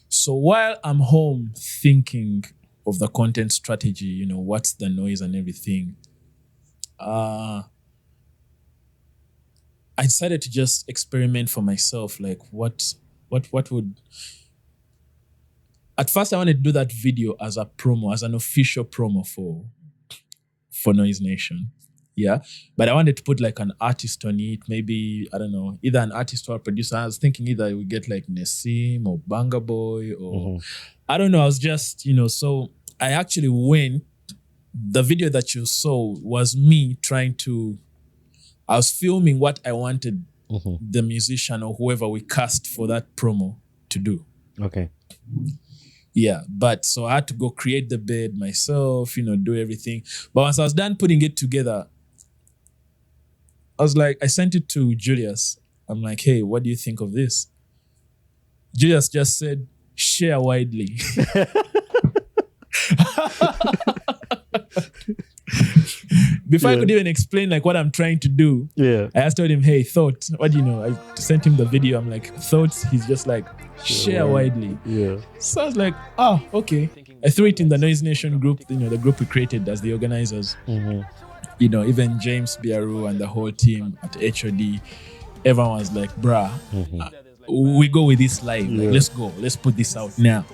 So while I'm home thinking of the content strategy, what's the noise and everything, I decided to just experiment for myself. Like what would... At first I wanted to do that video as a promo, as an official promo for Noise Nation. Yeah. But I wanted to put like an artist on it. Maybe, I don't know, either an artist or a producer. I was thinking either we get like Nessim or Banga Boy or I don't know. I was just, so I actually went. The video that you saw was me I was filming what I wanted the musician or whoever we cast for that promo to do. Okay. Yeah, but so I had to go create the bed myself, do everything. But once I was done putting it together, I sent it to Julius. I'm like, hey, what do you think of this? Julius just said, share widely. Before I could even explain like what I'm trying to do, I just told him, hey, Thoughts, what do you know? I sent him the video. I'm like, Thoughts? He's just like, share widely. Yeah. So I was like, oh, okay. I threw it in the Noise Nation group, the group we created as the organizers. Even James Biaru and the whole team at HOD, everyone was like, bruh, we go with this live. Like, let's go. Let's put this out now.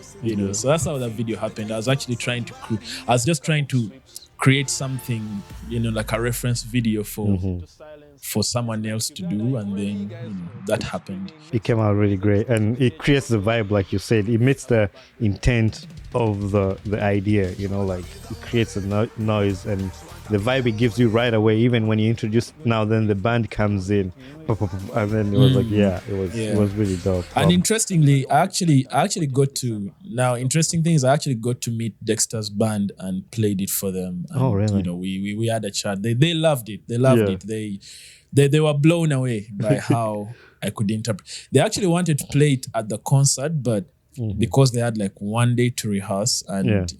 So that's how that video happened. I was actually trying to create something, like a reference video for someone else to do, and then that happened. It came out really great, and it creates the vibe, like you said. It meets the intent of the idea, like it creates a noise and the vibe it gives you right away. Even when you introduce then the band comes in, and then it was it was really dope. And interestingly, I actually got to meet Dexter's band and played it for them. And, oh, really? We had a chat. They loved it. They loved it. They were blown away by how I could interpret. They actually wanted to play it at the concert, but because they had like one day to rehearse, and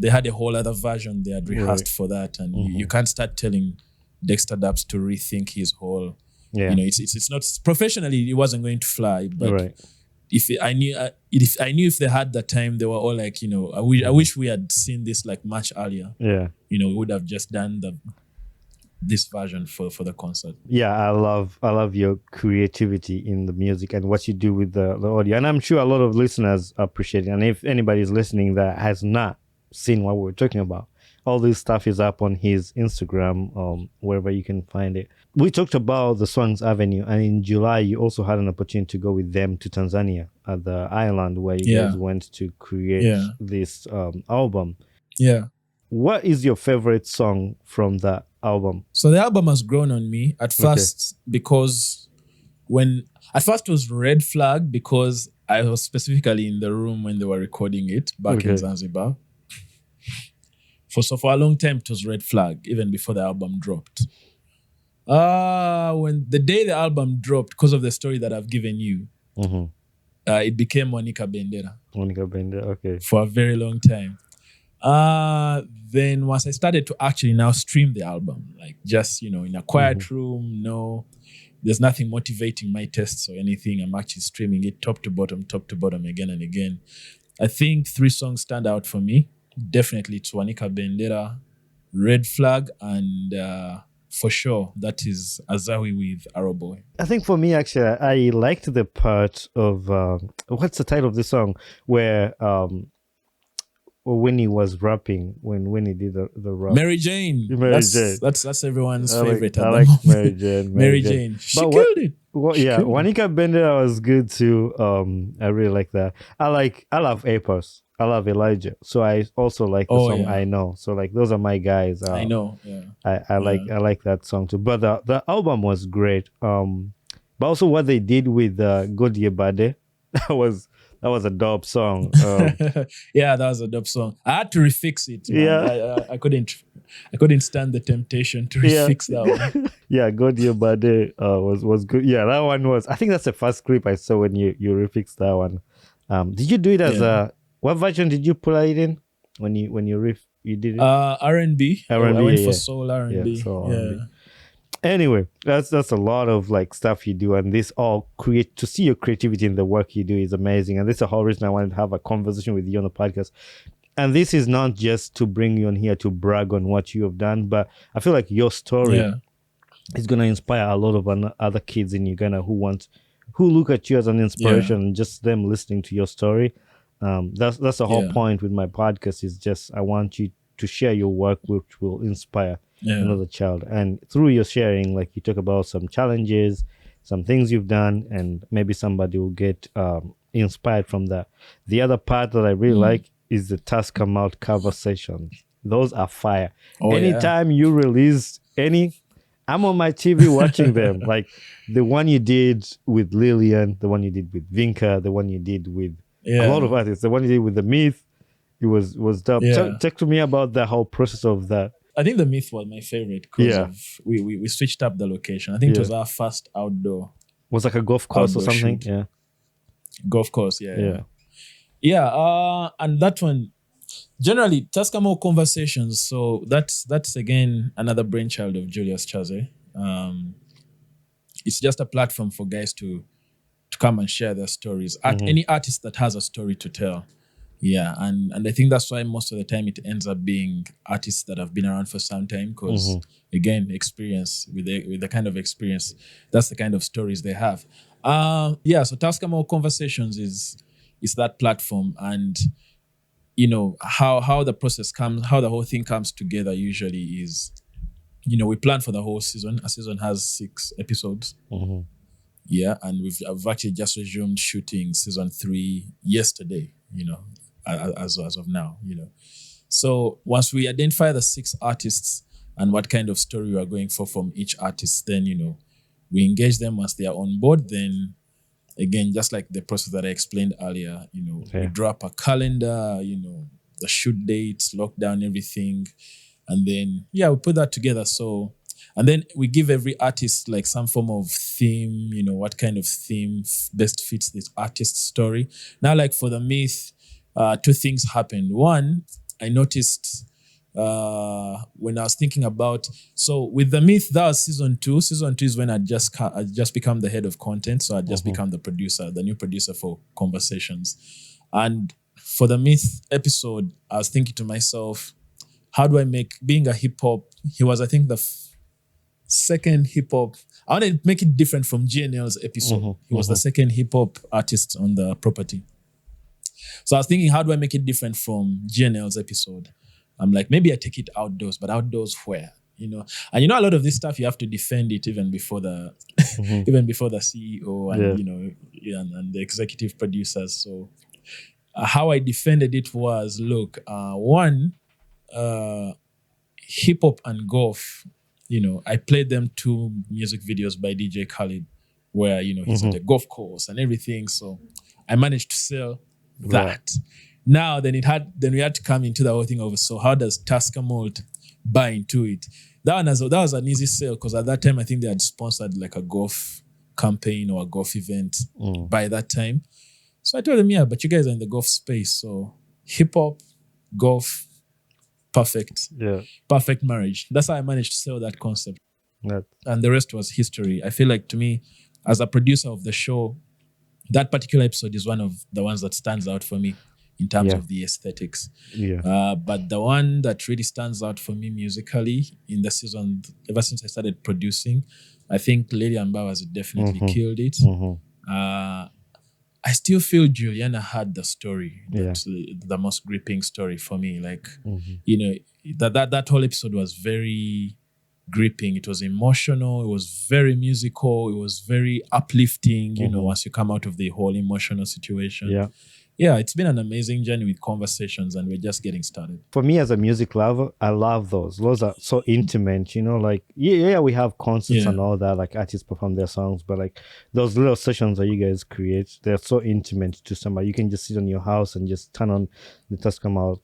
they had a whole other version they had rehearsed for that, and you can't start telling Dexter Dubs to rethink his whole. It's not professionally, it wasn't going to fly, but if I knew if they had the time, they were all like, I wish we had seen this like much earlier. We would have just done this version for the concert. I love your creativity in the music and what you do with the audio, and I'm sure a lot of listeners appreciate it. And if anybody's listening that has not seen what we're talking about, all this stuff is up on his Instagram, wherever you can find it. We talked about the Swangz Avenue, and in July you also had an opportunity to go with them to Tanzania at the island where you guys went to create this album. What is your favorite song from that album? So the album has grown on me at first because at first it was Red Flag because I was specifically in the room when they were recording it back in Zanzibar. For a long time it was Red Flag, even before the album dropped. When the day the album dropped, because of the story that I've given you, it became Wanika Bendera. Okay. For a very long time. Then once I started to actually now stream the album, like just, in a quiet room, there's nothing motivating my tastes or anything. I'm actually streaming it top to bottom, again and again. I think 3 songs stand out for me. Definitely it's Wanika Bendera, Red Flag, and for sure that is Azawi with Arrow Boy. I think for me, actually, I liked the part of, what's the title of the song, where Winnie was rapping, when Winnie did the rap. Mary Jane. That's everyone's favorite. I like Mary Jane. Mary Jane. She killed it. Wanika Bendera was good too. I really like that. I love Apos. I love Elijah. So I also like the song I Know. So like those are my guys. I Know. Yeah. I like that song too. But the album was great. But also what they did with Godie Bade, that was a dope song. Yeah, that was a dope song. I had to refix it. Man. I couldn't stand the temptation to refix that one. Yeah, Godie Bade was good. Yeah, that one was. I think that's the first clip I saw when you refixed that one. Did you do it as a? What version did you pull it in when you did it? R&B. I went for soul R&B. Anyway, that's a lot of like stuff you do, and this all to see your creativity in the work you do is amazing. And this is the whole reason I wanted to have a conversation with you on the podcast. And this is not just to bring you on here to brag on what you have done, but I feel like your story is going to inspire a lot of other kids in Uganda who look at you as an inspiration, and just them listening to your story. That's the whole point with my podcast, is just I want you to share your work, which will inspire another child. And through your sharing, like you talk about some challenges, some things you've done, and maybe somebody will get inspired from that. The other part that I really like is the Tasker Mouth cover sessions. Those are fire. Anytime you release any, I'm on my TV watching them. Like the one you did with Lillian, the one you did with Vinka, the one you did with a lot of artists, the one you did with The Myth, it was dope. Talk to me about the whole process of that. the Myth was my favorite because Yeah. we switched up the location. I think it was our first outdoor Was like a golf course or Outdoor something. shoot. Yeah. golf course. Yeah. And that one, generally, Tascamo Conversations. So that's again another brainchild of Julius Chaze. It's just a platform for guys to come and share their stories. Any artist that has a story to tell. Yeah, and I think that's why most of the time it ends up being artists that have been around for some time because again, experience with the kind of experience, that's the kind of stories they have. So Tascamo Conversations is that platform, and how the process comes, how the whole thing comes together usually is, we plan for the whole season. A season has 6 episodes. Yeah, and I've actually just resumed shooting season 3 yesterday, as of now, So once we identify the 6 artists and what kind of story we are going for from each artist, then, we engage them once they are on board. Then again, just like the process that I explained earlier, we draw up a calendar, the shoot dates, lock down everything. And then, we put that together. So, and then we give every artist like some form of theme, what kind of theme best fits this artist's story. Now, like for the Myth, 2 things happened. One, I noticed when I was thinking about, so with the Myth, that was season 2. Season 2 is when I just become the head of content. So I just become the producer, the new producer for Conversations. And for the Myth episode, I was thinking to myself, how do I make, being a hip hop, he was, I think, the second hip hop, I wanted to make it different from GNL's episode. He was the second hip hop artist on the property. So I was thinking, how do I make it different from GNL's episode? I'm like, maybe I take it outdoors, but outdoors where? And a lot of this stuff you have to defend it even before the even before the CEO and and the executive producers. So how I defended it was, look, one, hip hop and golf, I played them 2 music videos by DJ Khaled where, he's at a golf course and everything. So I managed to sell that. Right. Now, then we had to come into the whole thing of, so how does Tascamo buy into it? That was an easy sale because at that time, I think they had sponsored like a golf campaign or a golf event by that time. So I told them, but you guys are in the golf space. So hip hop, golf, perfect. Yeah. Perfect marriage. That's how I managed to sell that concept. Yeah. And the rest was history. I feel like, to me, as a producer of the show, that particular episode is one of the ones that stands out for me in terms of the aesthetics. Yeah. But the one that really stands out for me musically in the season, ever since I started producing, I think Lady Amba has definitely killed it. I still feel Juliana had the story, the most gripping story for me. Like, that whole episode was very gripping. It was emotional. It was very musical. It was very uplifting, once you come out of the whole emotional situation. Yeah. Yeah, it's been an amazing journey with Conversations, and we're just getting started. For me, as a music lover, I love those. Those are so intimate, like, we have concerts and all that, like artists perform their songs, but like those little sessions that you guys create, they're so intimate to somebody. You can just sit in your house and just turn on the Tascamo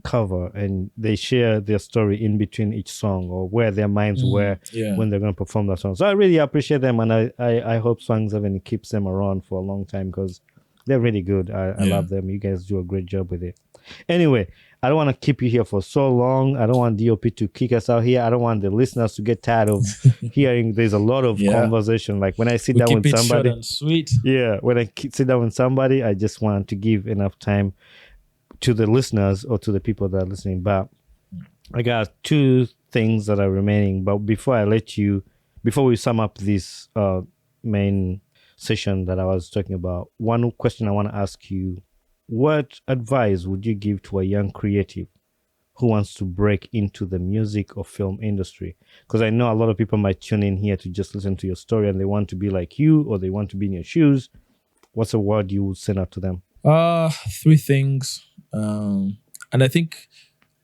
cover, and they share their story in between each song, or where their minds were when they're going to perform that song. So I really appreciate them, and I hope Swangz Avenue keeps them around for a long time because they're really good. I love them. You guys do a great job with it. Anyway, I don't want to keep you here for so long. I don't want DOP to kick us out here. I don't want the listeners to get tired of hearing there's a lot of conversation. Like when I sit down with somebody, short and sweet. Yeah, when I sit down with somebody, I just want to give enough time to the listeners or to the people that are listening. But I got 2 things that are remaining. But before we sum up this main session that I was talking about, one question I want to ask you: what advice would you give to a young creative who wants to break into the music or film industry? Because I know a lot of people might tune in here to just listen to your story and they want to be like you, or they want to be in your shoes. What's a word you would send out to them? 3 things. And I think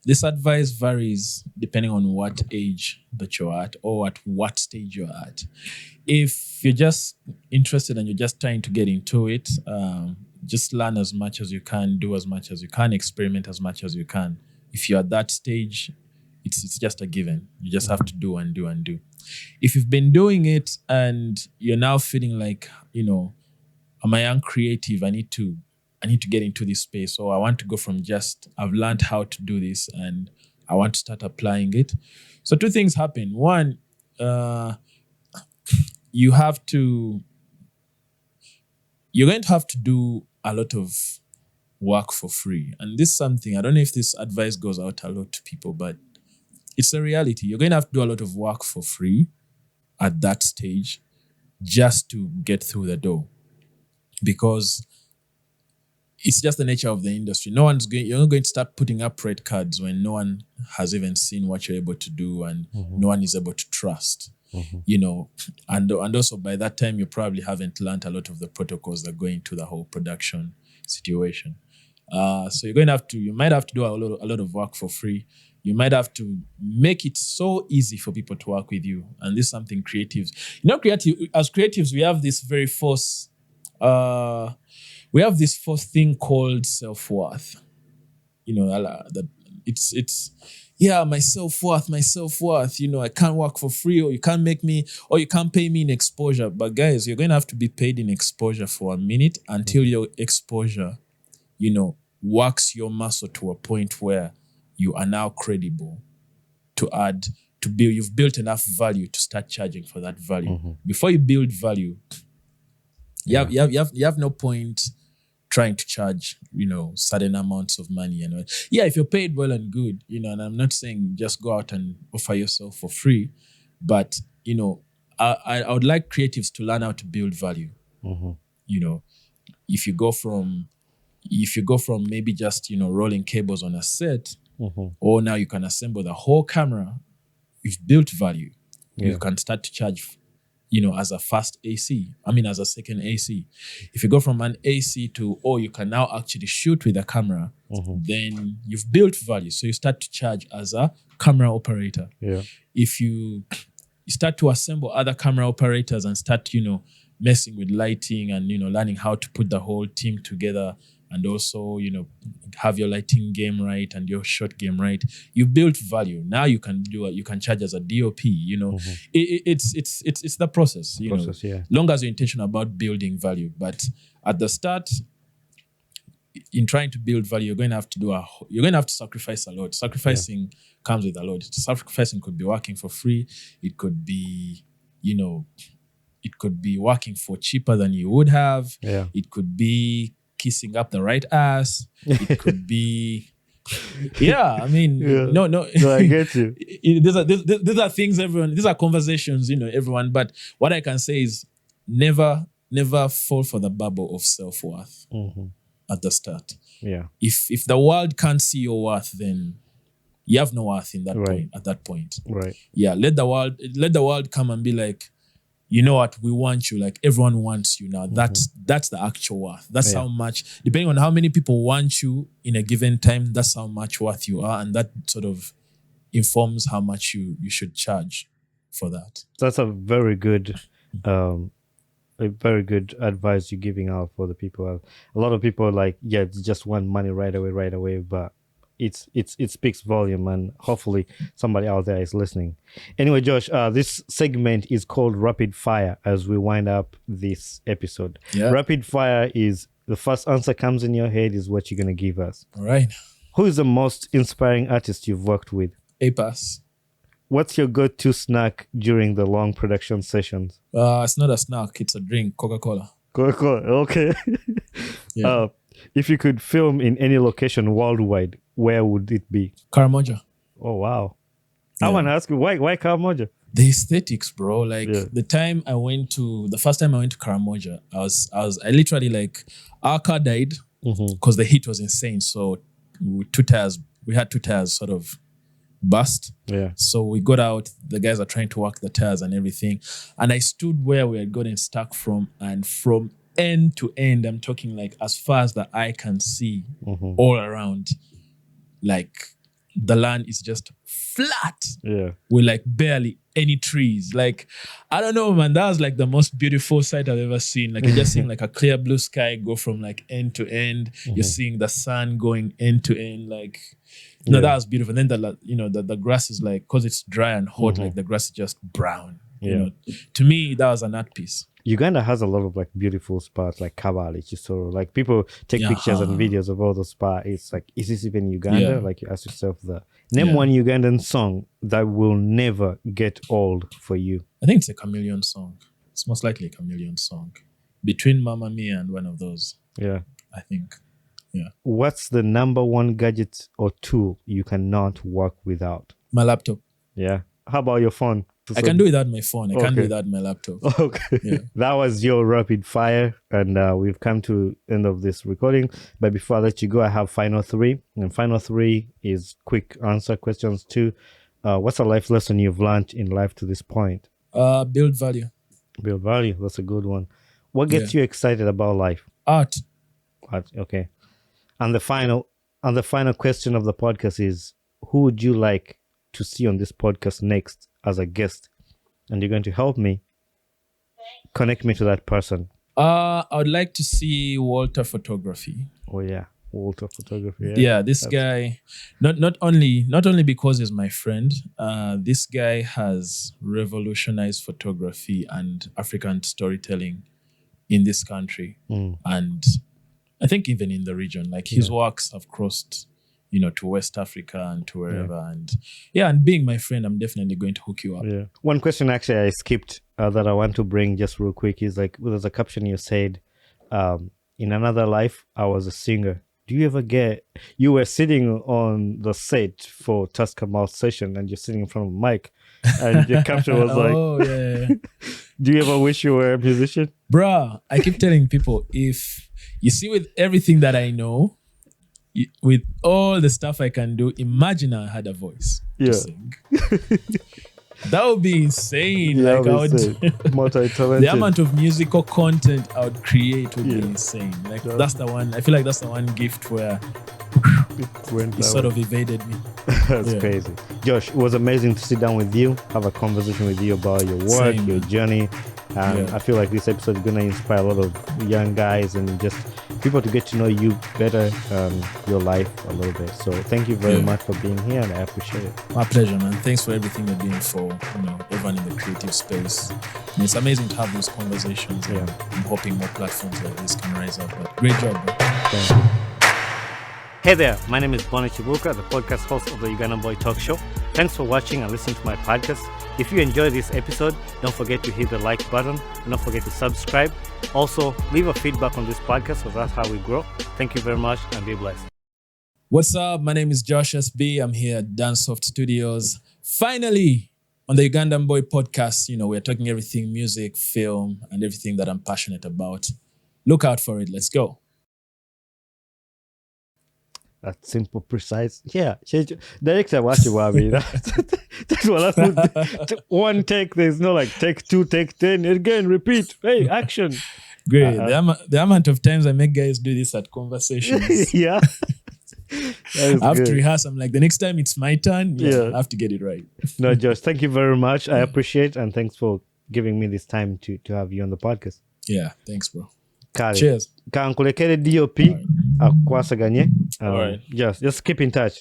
this advice varies depending on what age that you're at or at what stage you're at. If you're just interested and you're just trying to get into it, just learn as much as you can, do as much as you can, experiment as much as you can. If you're at that stage, It's just a given. You just have to do and do and do. If you've been doing it and you're now feeling like, I'm a young creative, I need to get into this space, or I want to go from just I've learned how to do this and I want to start applying it. So two things happen. One, you're going to have to do a lot of work for free. And this is something, I don't know if this advice goes out a lot to people, but it's a reality. You're going to have to do a lot of work for free at that stage just to get through the door, because it's just the nature of the industry. You're not going to start putting up red cards when no one has even seen what you're able to do and no one is able to trust. And also by that time you probably haven't learned a lot of the protocols that go into the whole production situation. So you might have to do a lot of work for free. You might have to make it so easy for people to work with you. And this is something creatives, as creatives, we have this very false thing called self-worth. That it's my self-worth. I can't work for free, or you can't you can't pay me in exposure. But guys, you're going to have to be paid in exposure for a minute until your exposure, works your muscle to a point where you are now credible you've built enough value to start charging for that value. Before you build value, you have no point trying to charge, certain amounts of money. If you're paid well and good, and I'm not saying just go out and offer yourself for free, but, I would like creatives to learn how to build value. If you go from maybe just, rolling cables on a set, or now you can assemble the whole camera, you've built value. You can start to charge, as a first AC. As a second AC. If you go from an AC to, you can now actually shoot with a camera, then you've built value. So you start to charge as a camera operator. Yeah. If you start to assemble other camera operators and start, messing with lighting and, learning how to put the whole team together, and also, have your lighting game right and your shot game right, you built value. Now you can charge as a DOP, it's the process, long as you're intentional about building value. But at the start, in trying to build value, you're going to have to sacrifice a lot. Sacrificing comes with a lot. Sacrificing could be working for free. It could be, it could be working for cheaper than you would have. Yeah. It could be kissing up the right ass. It could be, no, I get you. These are things everyone, these are conversations, everyone. But what I can say is never fall for the bubble of self-worth at the start. Yeah. If the world can't see your worth, then you have no worth in that point, at that point. Right. Yeah. Let the world come and be like, you know what, we want you, like everyone wants you now. That's the actual worth. That's how much, depending on how many people want you in a given time, that's how much worth you are. And that sort of informs how much you should charge for that. That's a very good advice you're giving out for the people. A lot of people are like, they just want money right away, but it speaks volume, and hopefully somebody out there is listening. Anyway, Josh, this segment is called Rapid Fire as we wind up this episode. Yeah. Rapid Fire is the first answer comes in your head is what you're going to give us. All right. Who is the most inspiring artist you've worked with? Ep232. What's your go-to snack during the long production sessions? It's not a snack, it's a drink, Coca-Cola. Coca-Cola, okay. Yeah. If you could film in any location worldwide, where would it be? Karamoja. Oh, wow. I want to ask you, why Karamoja? The aesthetics, bro. Like the first time I went to Karamoja, I literally like, our car died because the heat was insane. So we had two tires sort of bust. Yeah. So we got out, the guys are trying to work the tires and everything. And I stood where we had gotten stuck from, and from end to end, I'm talking like as far as the eye can see all around, like the land is just flat. Yeah. With like barely any trees. Like, I don't know, man. That was like the most beautiful sight I've ever seen. Like, you're just seeing like a clear blue sky go from like end to end. You're seeing the sun going end to end. Like, no, that was beautiful. And then the grass is like, because it's dry and hot, like the grass is just brown. You know, to me, that was an art piece. Uganda has a lot of like beautiful spots like Kabale, Chisoro. Like people take pictures and videos of all those spots. It's like, is this even Uganda? Like you ask yourself that. Name one Ugandan song that will never get old for you. I think it's a Chameleon song. It's most likely a Chameleon song. Between Mamma Mia and one of those. Yeah. I think. Yeah. What's the number one gadget or tool you cannot work without? My laptop. Yeah. How about your phone? I can do without my phone. I can't do without my laptop. Okay. Yeah. That was your rapid fire. And we've come to end of this recording. But before I let you go, I have final three. And final three is quick answer questions too. What's a life lesson you've learned in life to this point? Build value. Build value. That's a good one. What gets you excited about life? Art. Art. Okay. And the final question of the podcast is, who would you like to see on this podcast next as a guest? And you're going to help me connect me to that person. I would like to see Walter Photography. Oh yeah, Walter Photography. Yeah, this guy, not only because he's my friend, this guy has revolutionized photography and African storytelling in this country. And I think even in the region, like his works have crossed, to West Africa and to wherever. And being my friend, I'm definitely going to hook you up. Yeah. One question actually I skipped that I want to bring just real quick is like, there's a caption you said, in another life, I was a singer. Do you ever you were sitting on the set for Tusker Mouth session and you're sitting in front of a mic and your caption was like, do you ever wish you were a musician? Bruh, I keep telling people, if you see with everything that I know, with all the stuff I can do, imagine I had a voice to sing. That would be insane. Yeah, like I would, multi-talented. the amount of musical content I would create would be insane. Like that's the one. I feel like that's the one gift where it sort of evaded me. That's crazy. Josh, it was amazing to sit down with you, have a conversation with you about your work, your journey. And I feel like this episode is going to inspire a lot of young guys and just people to get to know you better, your life a little bit. So thank you very much for being here, and I appreciate it. My pleasure, man. Thanks for everything you're doing for everyone in the creative space. And it's amazing to have those conversations. And I'm hoping more platforms like this can rise up. But great job, bro. Thank you. Hey there, my name is Bonnie Chibuka, the podcast host of the Ugandan Boy Talk Show. Thanks for watching and listening to my podcast. If you enjoyed this episode, don't forget to hit the like button and don't forget to subscribe. Also, leave a feedback on this podcast, so that's how we grow. Thank you very much and be blessed. What's up? My name is Josh SB. I'm here at Dancesoft Studios. Finally, on the Ugandan Boy podcast, we're talking everything music, film, and everything that I'm passionate about. Look out for it. Let's go. That's simple, precise. Yeah. Director, what you want me. That's what one take. There's no like take 2, take 10. Again, repeat. Hey, action. Great. The amount of times I make guys do this at conversations. Yeah. I have to rehearse. I'm like, the next time it's my turn, I have to get it right. No, Josh, thank you very much. I appreciate and thanks for giving me this time to have you on the podcast. Yeah, thanks, bro. Kale. Cheers. Kankulekere DOP akwasaganye. All right. Just keep in touch.